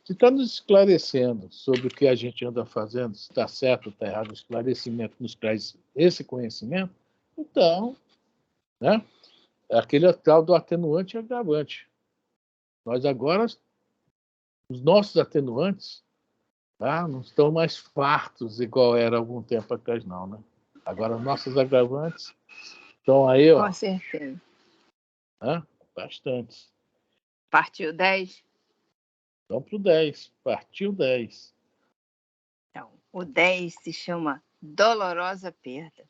Se está nos esclarecendo sobre o que a gente anda fazendo, se está certo ou está errado, o esclarecimento nos traz esse conhecimento, então, né, é aquele tal do atenuante e agravante. Nós agora, os nossos atenuantes, tá, não estão mais fartos igual era algum tempo atrás, não, né? Agora, nossos agravantes estão aí, ó. Com certeza. Né? Bastantes. Partiu 10? Vamos para o 10. Partiu 10. Então, o 10 se chama Dolorosa Perda.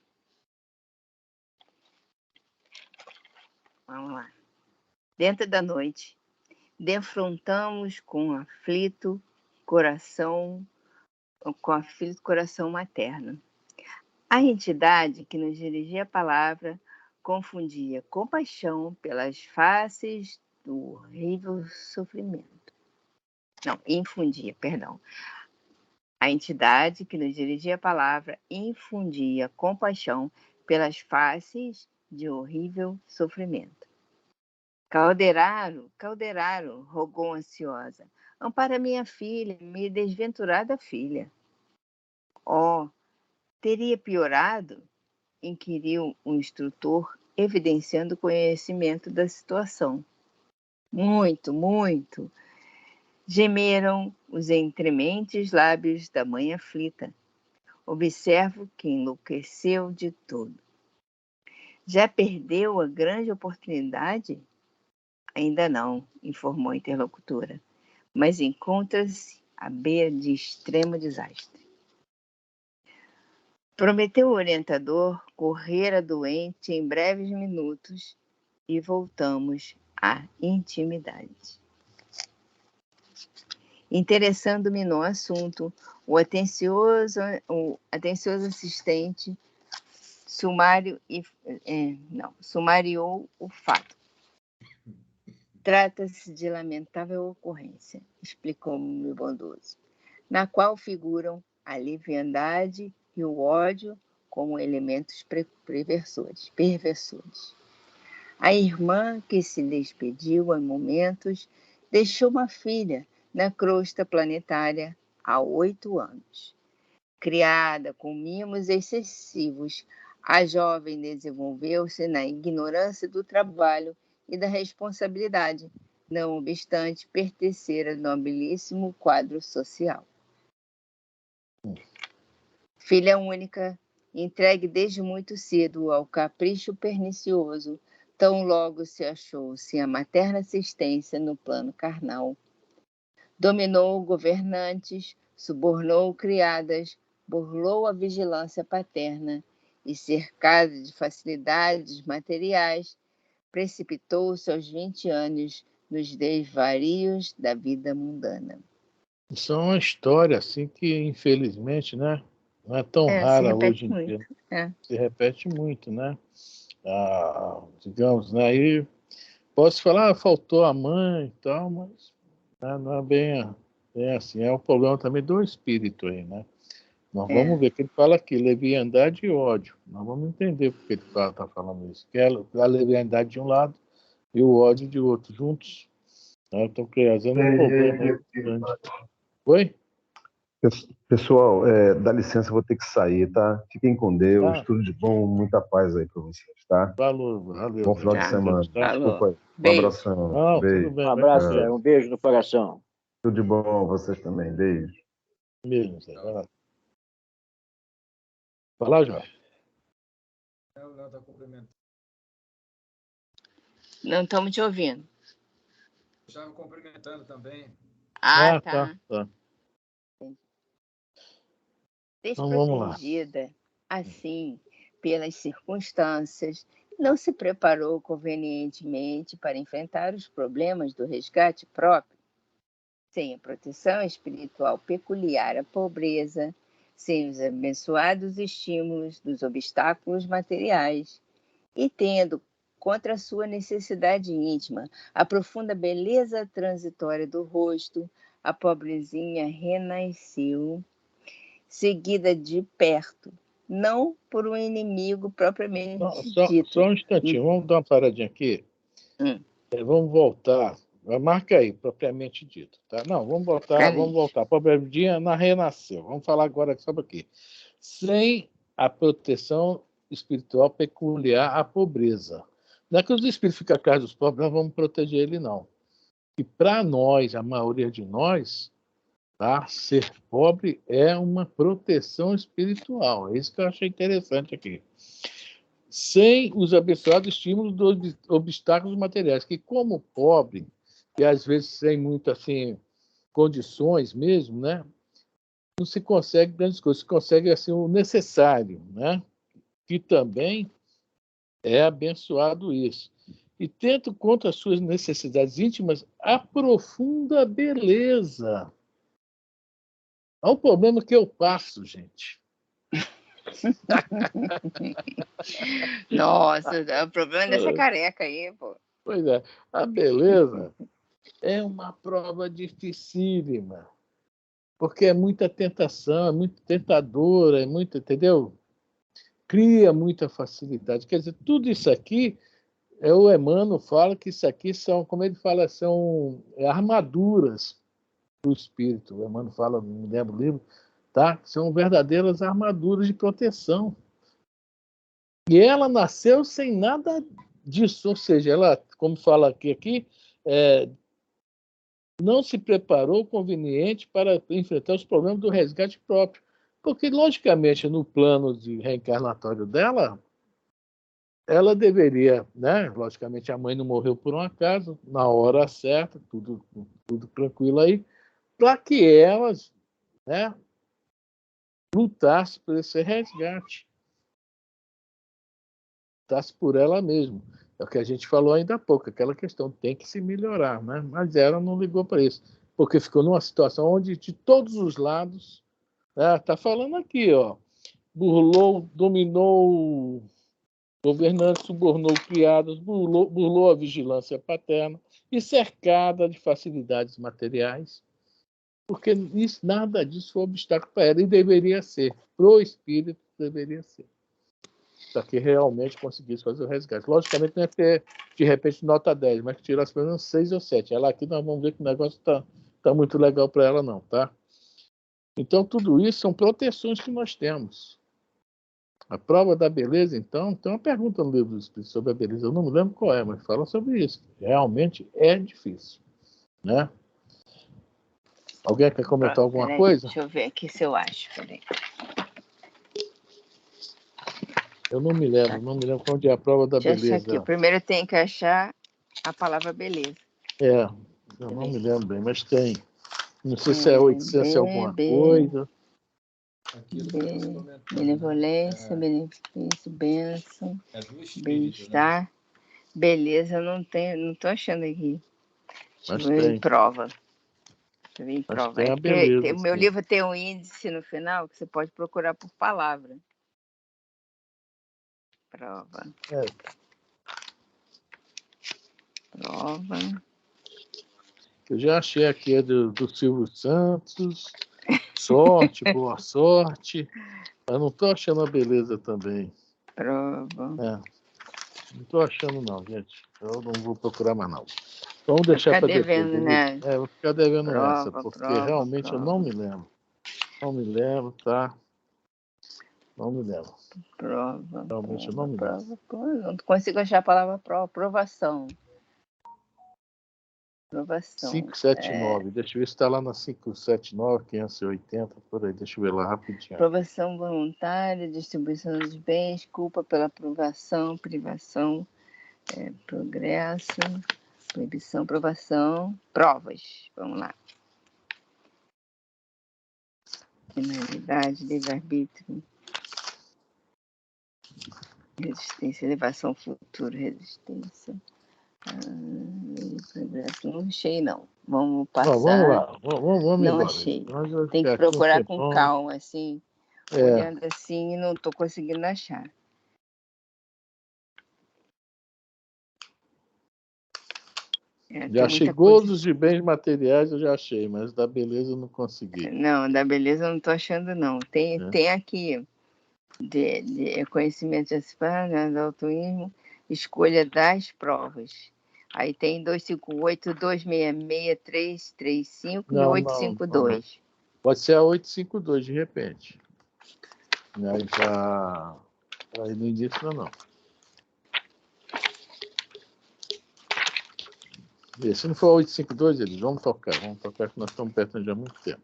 Vamos lá. Dentro da noite, defrontamos com aflito coração materno. A entidade que nos dirigia a palavra confundia compaixão pelas faces do horrível sofrimento. Não, infundia, perdão. A entidade que nos dirigia a palavra infundia compaixão pelas faces de horrível sofrimento. Calderaro, rogou ansiosa, ampara minha filha, minha desventurada filha. Oh, teria piorado? Inquiriu o instrutor, evidenciando conhecimento da situação. Muito, muito. Gemeram os entrementes lábios da mãe aflita. Observo que enlouqueceu de todo. Já perdeu a grande oportunidade? Ainda não, informou a interlocutora, mas encontra-se à beira de extremo desastre. Prometeu o orientador correr a doente em breves minutos e voltamos à intimidade. Interessando-me no assunto, o atencioso assistente sumariou o fato. Trata-se de lamentável ocorrência, explicou-me o bondoso, na qual figuram a leviandade e o ódio como elementos perversores. A irmã que se despediu em momentos deixou uma filha na crosta planetária há 8 anos. Criada com mimos excessivos, a jovem desenvolveu-se na ignorância do trabalho e da responsabilidade, não obstante pertencer ao nobilíssimo quadro social. Filha única, entregue desde muito cedo ao capricho pernicioso, tão logo se achou sem a materna assistência no plano carnal. Dominou governantes, subornou criadas, burlou a vigilância paterna e, cercada de facilidades materiais, precipitou-se aos 20 anos nos desvarios da vida mundana. Isso é uma história assim que, infelizmente, né, não é tão Se rara repete hoje em muito. dia. Se repete muito, né? Digamos, né? Aí posso falar, faltou a mãe e tal, mas né, não é bem assim. É um problema também do espírito aí, né? Nós vamos ver que ele fala aqui, leviandade e ódio. Nós vamos entender porque ele está falando isso. Que é a leviandade de um lado e o ódio de outro, juntos. Estão criando um problema aí grande. Oi? Pessoal, dá licença, eu vou ter que sair, tá? Fiquem com Deus, tudo de bom, muita paz aí para vocês, tá? Valeu. Bom final de semana. Tá? Desculpa aí. Um Beijo. abração. Não, Beijo. tudo bem. Um abraço, Zé. Um beijo no coração. Tudo de bom, vocês também. Beijo. Mesmo, Zé. Vai lá. Vai lá, Jorge. O Léo está cumprimentando. Não estamos te ouvindo. Estava cumprimentando também. Tá. Então, vamos lá. Desprotegida, assim, pelas circunstâncias, não se preparou convenientemente para enfrentar os problemas do resgate próprio, sem a proteção espiritual peculiar à pobreza, sem os abençoados estímulos dos obstáculos materiais, e tendo contra a sua necessidade íntima, a profunda beleza transitória do rosto, a pobrezinha renasceu, seguida de perto, não por um inimigo propriamente dito. Só um instantinho, vamos dar uma paradinha aqui. Vamos voltar. Marca aí, propriamente dito. Tá? Não, vamos voltar. Pobrezinha renasceu. Vamos falar agora sobre aqui. Sem a proteção espiritual peculiar à pobreza. Não é que os espíritos ficam atrás dos pobres, nós vamos proteger ele, não. E para nós, a maioria de nós, tá? Ser pobre é uma proteção espiritual. É isso que eu achei interessante aqui. Sem os abençoados estímulos dos obstáculos materiais, que como pobre, e às vezes sem muito assim, condições mesmo, né? Não se consegue grandes coisas, se consegue assim, o necessário, né? Que também é abençoado isso. E tendo contra as suas necessidades íntimas a profunda beleza. Olha o problema que eu passo, gente. Nossa, o problema dessa careca aí, pô. Pois é, a beleza é uma prova dificílima, porque é muita tentação, é muito tentadora, é muito, entendeu? Cria muita facilidade. Quer dizer, tudo isso aqui, o Emmanuel fala que isso aqui são, como ele fala, são armaduras do espírito. O Emmanuel fala, não me lembro o livro, tá? São verdadeiras armaduras de proteção. E ela nasceu sem nada disso, ou seja, ela, como fala aqui não se preparou conveniente para enfrentar os problemas do resgate próprio. Porque, logicamente, no plano de reencarnatório dela, ela deveria, né? Logicamente, a mãe não morreu por um acaso, na hora certa, tudo tranquilo aí, para que elas, né, lutasse por esse resgate. Lutasse por ela mesma. É o que a gente falou ainda há pouco, aquela questão tem que se melhorar, né? Mas ela não ligou para isso, porque ficou numa situação onde, de todos os lados, está falando aqui, ó, burlou, dominou governantes, subornou criados, burlou a vigilância paterna e cercada de facilidades materiais, porque isso, nada disso foi obstáculo para ela, e deveria ser, para o espírito, deveria ser, para que realmente conseguisse fazer o resgate. Logicamente, não é ter, de repente, nota 10, mas que tirasse pelo menos 6 ou 7. Ela aqui, nós vamos ver que o negócio tá muito legal para ela, não, tá? Então, tudo isso são proteções que nós temos. A prova da beleza, então, tem uma pergunta no livro dos Espíritos sobre a beleza, eu não me lembro qual é, mas fala sobre isso. Realmente é difícil, né? Alguém quer comentar alguma coisa? Deixa eu ver aqui se eu acho, peraí. Eu não me lembro onde é a prova da beleza. Aqui. Primeiro tem que achar a palavra beleza. Eu não me lembro bem, mas tem. Não sei se é 800 alguma coisa. Benevolência, benefício, bênção, bem-estar, beleza, não estou achando aqui. Deixa eu ver em prova. Deixa eu ver em prova. O meu livro tem um índice no final que você pode procurar por palavra. Prova. Prova. Eu já achei aqui do Silvio Santos. Sorte, boa sorte. Eu não estou achando a beleza também. Prova. Não estou achando não, gente. Eu não vou procurar mais não. Vamos deixar para depois. Né? Vou ficar devendo essa, porque realmente eu não me lembro. Não me lembro, tá? Não me lembro. Prova. Realmente eu não me lembro. Não consigo achar a palavra prova. Aprovação. 579. Deixa eu ver se está lá na 579, 580, por aí. Deixa eu ver lá rapidinho. Aprovação voluntária, distribuição dos bens, culpa pela aprovação, privação, progresso, proibição, aprovação, provas. Vamos lá. Finalidade, livre-arbítrio, resistência, elevação, futuro, resistência. Não achei, não. Vamos passar. Vamos lá, vamos não embora. Achei. Tem que procurar com calma, assim, olhando assim, e não estou conseguindo achar. Já achei gozos de bens materiais, eu já achei, mas da beleza eu não consegui. Não, da beleza eu não estou achando, não. Tem aqui de conhecimento de disciplina, do altruísmo, escolha das provas. Aí tem 258, 266, 335 e 852. Pode ser a 852, de repente. Aí no início não. E se não for a 852, eles vamos tocar, que nós estamos perto há muito tempo.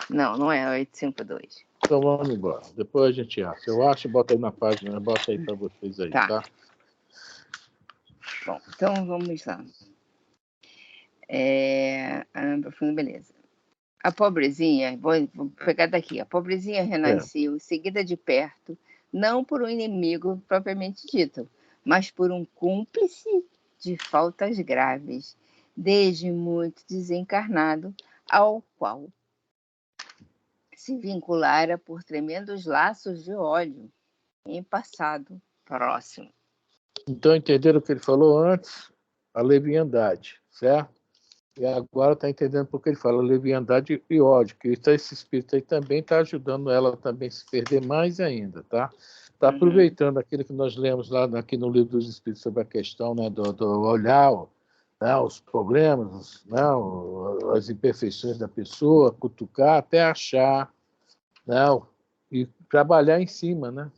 Não é a 852. Então vamos embora. Depois a gente acha. Eu acho, bota aí na página, bota aí para vocês aí, tá? Bom, então vamos lá. Profundo, beleza. A pobrezinha, vou pegar daqui, a pobrezinha renasceu, seguida de perto, não por um inimigo propriamente dito, mas por um cúmplice de faltas graves, desde muito desencarnado, ao qual se vinculara por tremendos laços de ódio em passado próximo. Então, entenderam o que ele falou antes? A leviandade, certo? E agora está entendendo porque ele fala leviandade e ódio, que esse espírito aí também está ajudando ela também a se perder mais ainda, tá? Está aproveitando aquilo que nós lemos lá aqui no livro dos Espíritos sobre a questão, né, do olhar, né, os problemas, né, as imperfeições da pessoa, cutucar até achar, né, e trabalhar em cima, né?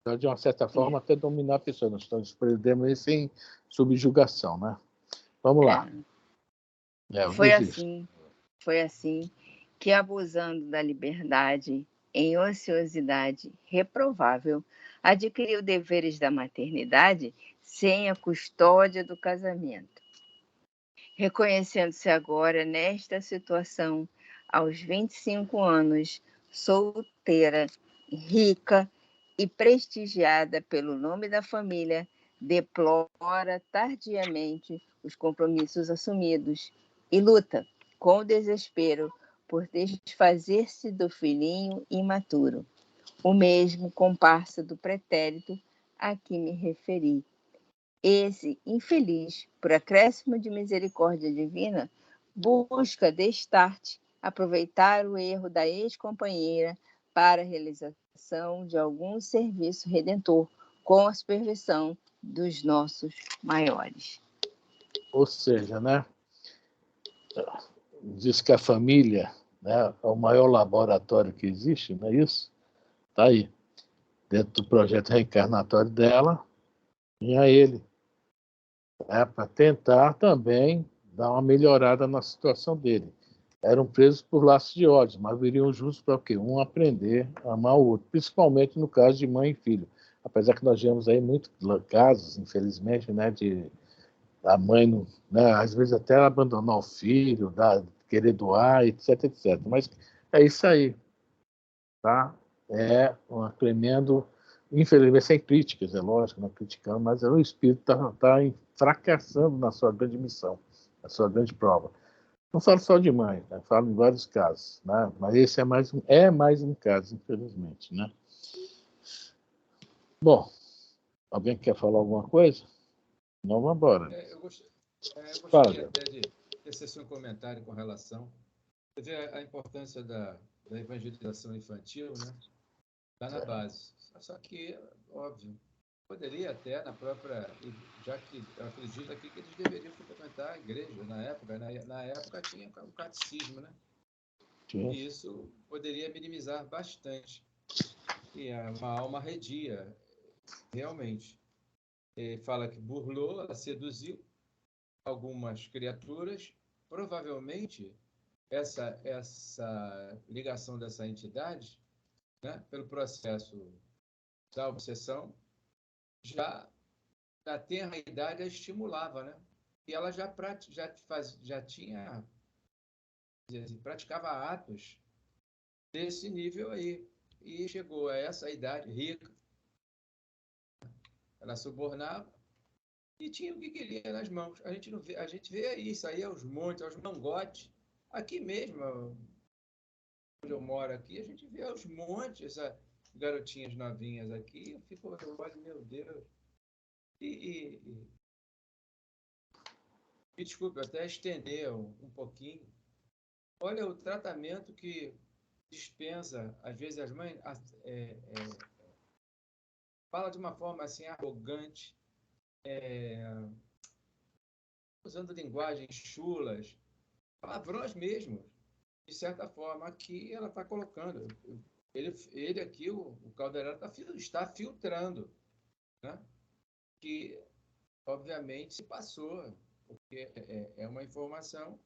Então, de uma certa forma, até dominar a pessoa. Nós estamos perdendo isso em subjugação, né? Vamos lá. Foi assim que, abusando da liberdade em ociosidade reprovável, adquiriu deveres da maternidade sem a custódia do casamento. Reconhecendo-se agora nesta situação, aos 25 anos, solteira, rica e prestigiada pelo nome da família, deplora tardiamente os compromissos assumidos e luta com desespero por desfazer-se do filhinho imaturo, o mesmo comparsa do pretérito a que me referi. Esse infeliz, por acréscimo de misericórdia divina, busca destarte aproveitar o erro da ex-companheira para a realização de algum serviço redentor com a supervisão dos nossos maiores. Ou seja, né? Diz que a família, né, é o maior laboratório que existe, não é isso? Está aí. Dentro do projeto reencarnatório dela, tinha ele. Para tentar também dar uma melhorada na situação dele. Eram presos por laços de ódio, mas viriam juntos para o quê? Um aprender a amar o outro, principalmente no caso de mãe e filho. Apesar que nós vemos aí muitos casos, infelizmente, né, de a mãe, né, às vezes até abandonar o filho, querer doar, etc, etc. Mas é isso aí, tá? É um tremendo, infelizmente, sem críticas, é lógico, não criticando, mas o espírito está fracassando na sua grande missão, na sua grande prova. Não falo só de mãe, né? Falo em vários casos, né? Mas esse é mais um caso, infelizmente, né? Bom, alguém quer falar alguma coisa? Não, vamos embora. Eu gostaria até de tecer um comentário com relação. Você vê a importância da evangelização infantil, né? Está na base. Só que, óbvio, poderia até na própria. Já que eu acredito aqui que eles deveriam frequentar a igreja na época. Na época tinha o catecismo, né? Sim. E isso poderia minimizar bastante. E é uma alma arredia, realmente. Ele fala que burlou, ela seduziu algumas criaturas. Provavelmente, essa ligação dessa entidade, né, pelo processo da obsessão, já na tenra idade a estimulava, né? E ela já tinha, praticava atos desse nível aí. E chegou a essa idade rica, ela subornava e tinha o que queria nas mãos. A gente vê isso aí aos montes, aos mangotes. Aqui mesmo, onde eu moro aqui, a gente vê aos montes essas garotinhas novinhas aqui. Eu olho, meu Deus. E Me desculpe, até estender um pouquinho. Olha o tratamento que dispensa, às vezes as mães fala de uma forma assim arrogante, usando linguagens chulas, palavrões mesmo, de certa forma. Aqui ela está colocando, ele aqui, o Calderaro está filtrando, né? Que obviamente se passou, porque é uma informação,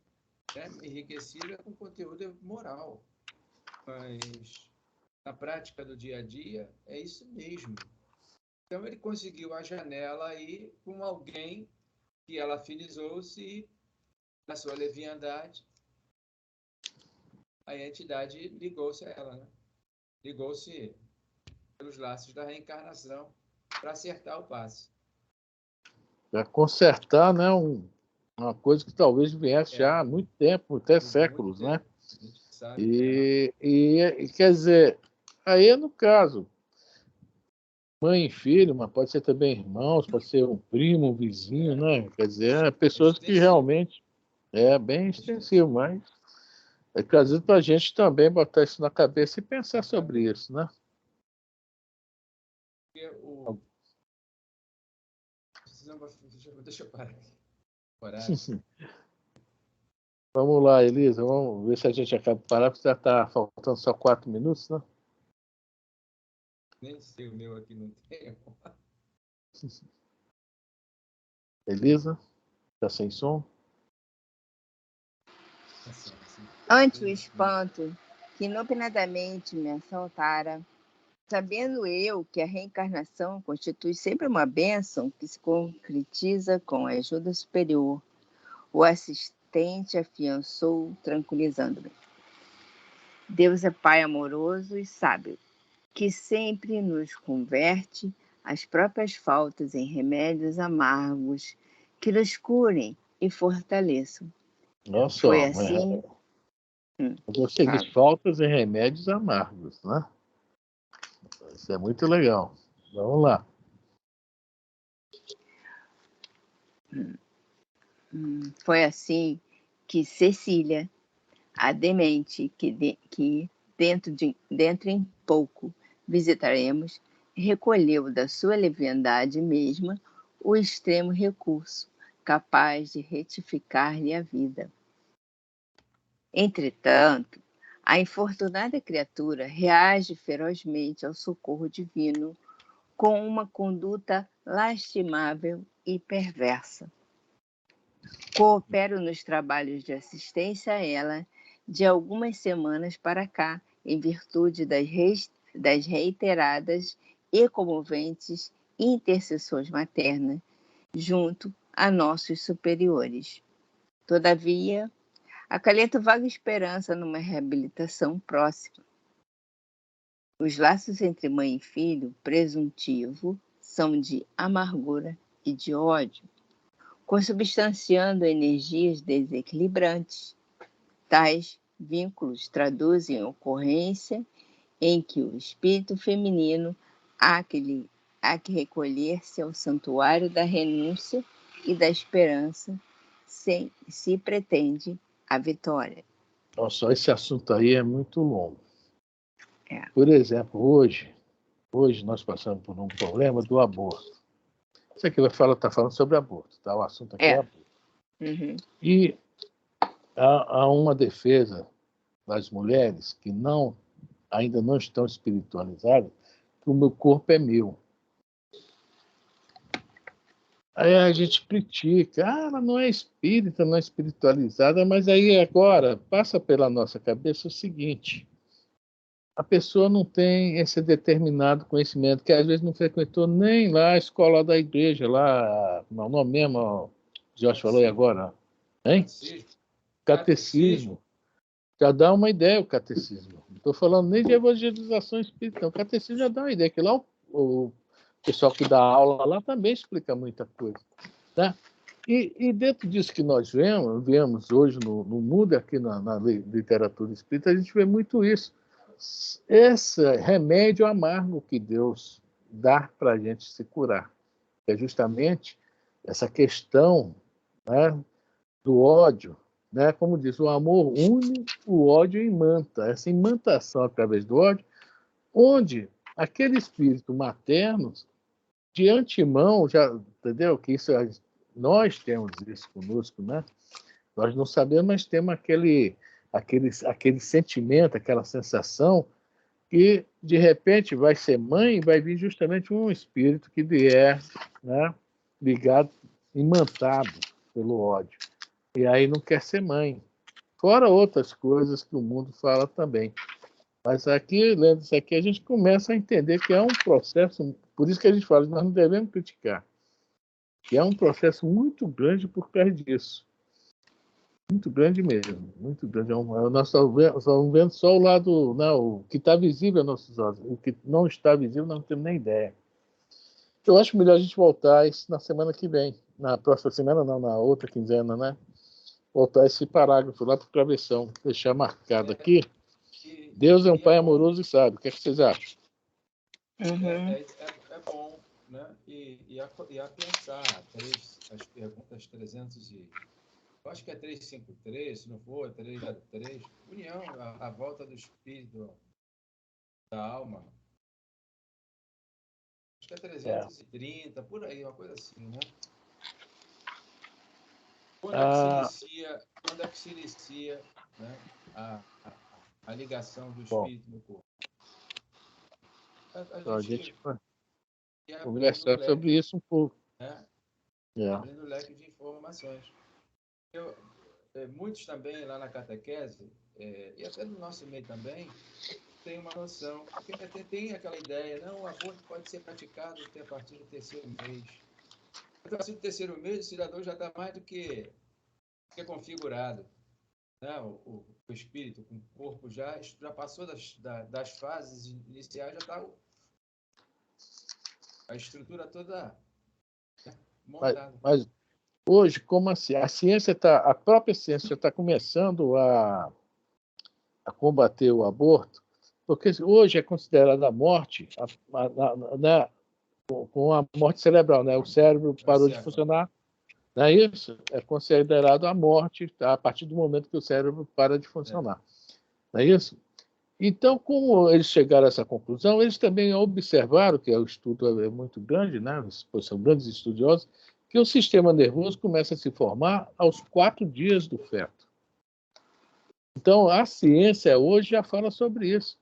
né, enriquecida com conteúdo moral, mas na prática do dia a dia é isso mesmo. Então ele conseguiu a janela aí com alguém que ela afinizou-se, na sua leviandade, a entidade ligou-se a ela, né? Ligou-se pelos laços da reencarnação para acertar o passe. Para consertar, né, uma coisa que talvez viesse já há muito tempo, até séculos, né? A gente sabe, E quer dizer, aí é no caso, mãe e filho, mas pode ser também irmãos, pode ser um primo, um vizinho, né? Quer dizer, pessoas que realmente é bem extensivo, mas é que às vezes para a gente também botar isso na cabeça e pensar sobre isso, né? Deixa eu parar aqui. Vamos lá, Elisa, vamos ver se a gente acaba de parar, porque já está faltando só 4 minutos, né? Nem sei o meu aqui, não tem. Elisa, está sem som? Ante o espanto que inopinadamente me assaltara, sabendo eu que a reencarnação constitui sempre uma bênção que se concretiza com a ajuda superior, o assistente afiançou, tranquilizando-me. Deus é Pai amoroso e sábio, que sempre nos converte as próprias faltas em remédios amargos que nos curem e fortaleçam. Nossa, foi assim. Você diz faltas e remédios amargos, né? Isso é muito legal. Vamos lá. Foi assim que Cecília, a demente, que dentro em pouco visitaremos, recolheu da sua leviandade mesma o extremo recurso, capaz de retificar-lhe a vida. Entretanto, a infortunada criatura reage ferozmente ao socorro divino com uma conduta lastimável e perversa. Coopero nos trabalhos de assistência a ela de algumas semanas para cá, em virtude das reiteradas e comoventes intercessões maternas junto a nossos superiores. Todavia, acalento vaga esperança numa reabilitação próxima. Os laços entre mãe e filho, presuntivo, são de amargura e de ódio, consubstanciando energias desequilibrantes. Tais vínculos traduzem ocorrência em que o espírito feminino há que recolher-se ao santuário da renúncia e da esperança, se pretende a vitória. Nossa, esse assunto aí é muito longo. Por exemplo, hoje nós passamos por um problema do aborto. Isso aqui está falando sobre aborto, tá? O assunto aqui é aborto. Uhum. E há uma defesa das mulheres que ainda não estão espiritualizadas, que o meu corpo é meu. Aí a gente critica, ela não é espírita, não é espiritualizada, mas aí agora passa pela nossa cabeça o seguinte: a pessoa não tem esse determinado conhecimento, que às vezes não frequentou nem lá a escola da igreja, lá, não, o nome mesmo, o Jorge falou aí agora, hein? Catecismo. Já dá uma ideia o catecismo. Não estou falando nem de evangelização espírita, o catecismo já dá uma ideia, que lá o pessoal que dá aula lá também explica muita coisa. Né? E dentro disso que nós vemos hoje no mundo, aqui na literatura espírita, a gente vê muito isso. Esse remédio amargo que Deus dá para a gente se curar. É justamente essa questão, né, do ódio, né? Como diz, o amor une, o ódio imanta. Essa imantação através do ódio, onde aquele espírito materno, de antemão, já entendeu? Que isso nós temos isso conosco, né? Nós não sabemos, mas temos aquele sentimento, aquela sensação que, de repente, vai ser mãe e vai vir justamente um espírito que vier, né, ligado, imantado pelo ódio. E aí não quer ser mãe. Fora outras coisas que o mundo fala também. Mas aqui, lendo isso aqui, a gente começa a entender que é um processo, por isso que a gente fala, nós não devemos criticar, que é um processo muito grande por causa disso. Muito grande mesmo, muito grande. Nós estamos vendo só o lado, não, o que está visível aos nossos olhos. O que não está visível, nós não temos nem ideia. Eu acho melhor a gente voltar isso na semana que vem. Na próxima semana, não, na outra quinzena, né? Voltar esse parágrafo lá para o travessão. Deixar marcado aqui. Deus é um pai amoroso e sábio. O que é que vocês acham? É bom, né? E a pensar, as perguntas 300 e... Eu acho que é 353, se não for, é 303. União, a volta do espírito, da alma. Acho que é 330, por aí, uma coisa assim, né? Quando é que se inicia, né, a ligação do espírito no corpo? A gente conversar sobre isso um pouco. Né? Abrindo o leque de informações. Muitos também lá na catequese, e até no nosso meio também, tem uma noção, porque tem aquela ideia, não, o aborto pode ser praticado até a partir do 3º mês. A partir do 3º mês, o cidadão já está mais do que configurado. Né? O espírito, com o corpo já passou das fases iniciais, já está a estrutura toda, né, montada. Mas hoje, como assim? A própria ciência já está começando a combater o aborto, porque hoje é considerada a morte, né, com a morte cerebral, né? O cérebro parou de funcionar, não é isso? É considerado a morte, tá? A partir do momento que o cérebro para de funcionar, não é isso? Então, como eles chegaram a essa conclusão, eles também observaram, que o estudo é muito grande, né? São grandes estudiosos, que o sistema nervoso começa a se formar aos 4 dias do feto. Então, a ciência hoje já fala sobre isso,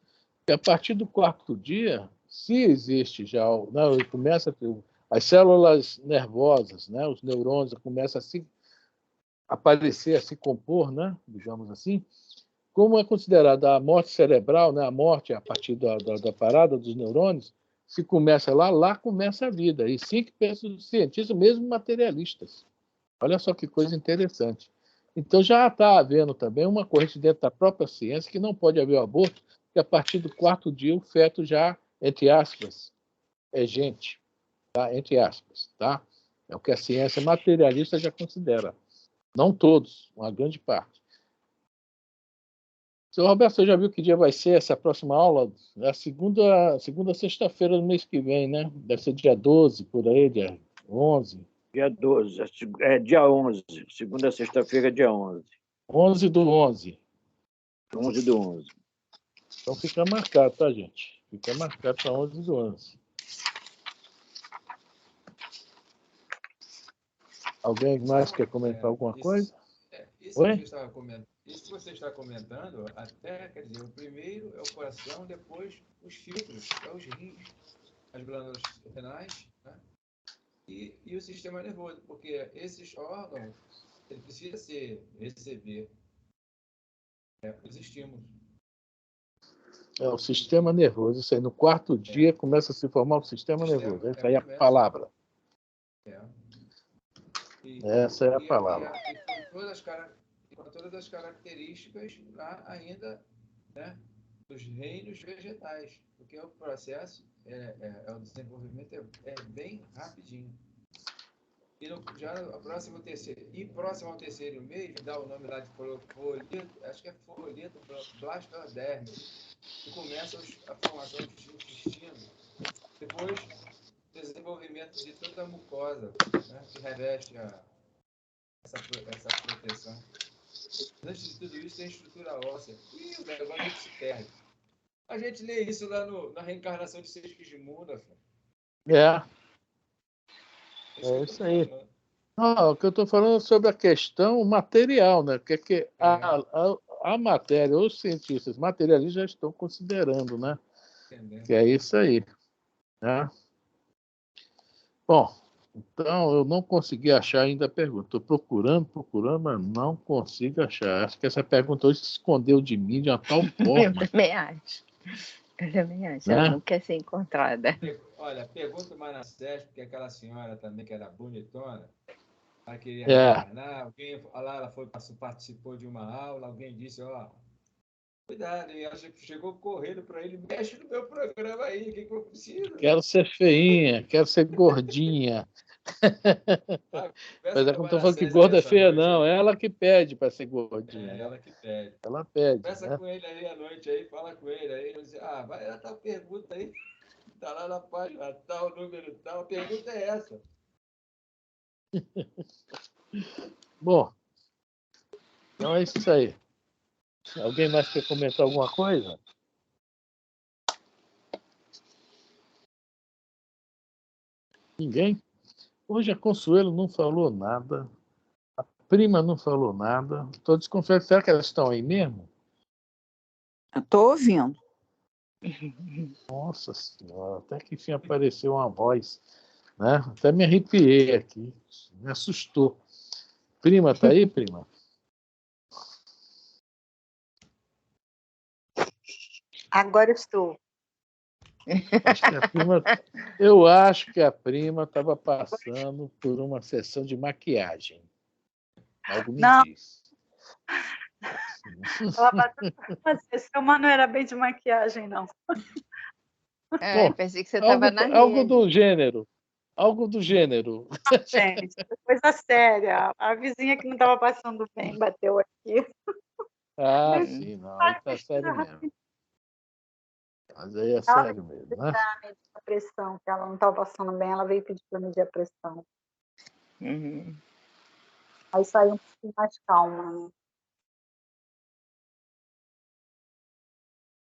que a partir do 4º dia, se existe já, né, começa a ter as células nervosas, né, os neurônios começam a se aparecer, a se compor, né, digamos assim, como é considerada a morte cerebral, né, a morte a partir da parada dos neurônios, se começa lá começa a vida. E sim que pensam os cientistas, mesmo materialistas. Olha só que coisa interessante. Então já está havendo também uma corrente dentro da própria ciência que não pode haver o aborto, que a partir do 4º dia o feto já, entre aspas, é gente, tá? Entre aspas, tá? É o que a ciência materialista já considera. Não todos, uma grande parte. Seu Roberto, você já viu que dia vai ser essa próxima aula? É a segunda sexta-feira do mês que vem, né? Deve ser dia 12, por aí, dia 11. Dia 12, dia 11. Segunda sexta-feira, dia 11. 11 do 11. 11 do 11. Então fica marcado, tá, gente? Fica marcado para 11 do 11. Alguém mais quer comentar alguma coisa? Isso que você está comentando, até, quer dizer, o primeiro é o coração, depois os filtros, os rins, as glândulas renais, né? E o sistema nervoso, porque esses órgãos, ele precisa receber os estímulos. O sistema nervoso. Isso aí, no 4º dia começa a se formar o sistema nervoso. Essa aí é a palavra. Essa é a palavra. E com todas as características lá ainda, né, dos reinos vegetais, porque o processo, o desenvolvimento é bem rapidinho. E próximo ao 3º mês, dá o nome lá de folheto, acho que é folheto blastoderme, e começa a formação dos intestinos. Depois, desenvolvimento de toda a mucosa, né, que reveste a essa proteção. Antes de tudo isso, tem estrutura óssea. E o negócio a gente se perde. A gente lê isso lá na reencarnação de Segismunda, É isso aí. Não, o que eu estou falando é sobre a questão material, né? Que a matéria, os cientistas materialistas já estão considerando, né? Entendendo. Que é isso aí. Né? Bom, então eu não consegui achar ainda a pergunta. Estou procurando, mas não consigo achar. Acho que essa pergunta hoje se escondeu de mim de uma tal forma. Eu também acho. Né? Ela não quer ser encontrada. Olha, pergunta o Manassés, porque aquela senhora também, que era bonitona, ela queria É. reencarnar. Alguém, lá ela participou de uma aula, alguém disse, cuidado, e ela chegou correndo para ele, mexe no meu programa aí, o que eu preciso? Quero ser feinha, quero ser gordinha. Mas é como estou falando que gorda é feia, não. É ela que pede para ser gordinha. É ela que pede. Ela pede. Conversa Né? com ele aí à noite, aí, fala com ele aí. Ele diz, vai lá, tá a pergunta aí. Tá lá na página tal, número tal. A pergunta é essa. Bom, então é isso aí. Alguém mais quer comentar alguma coisa? Ninguém? Hoje a Consuelo não falou nada. A prima não falou nada. Estou desconfiado. Será que elas estão aí mesmo? Estou ouvindo. Nossa Senhora, até que enfim apareceu uma voz. Né? Até me arrepiei aqui. Me assustou. Prima, tá aí, prima? Agora estou. Eu acho que a prima estava passando por uma sessão de maquiagem. Algo me diz. Ela bateu uma sessão, mas não era bem de maquiagem, não. Bom, pensei que você estava na algo rede. do gênero. Algo do gênero. Gente, coisa séria. A vizinha que não estava passando bem bateu aqui. Sim, não. Aí tá sério mesmo. Mas aí é sério mesmo, né? A pressão, que ela não estava passando bem, ela veio pedir para medir a pressão. Uhum. Aí saiu um pouquinho mais calma. Né?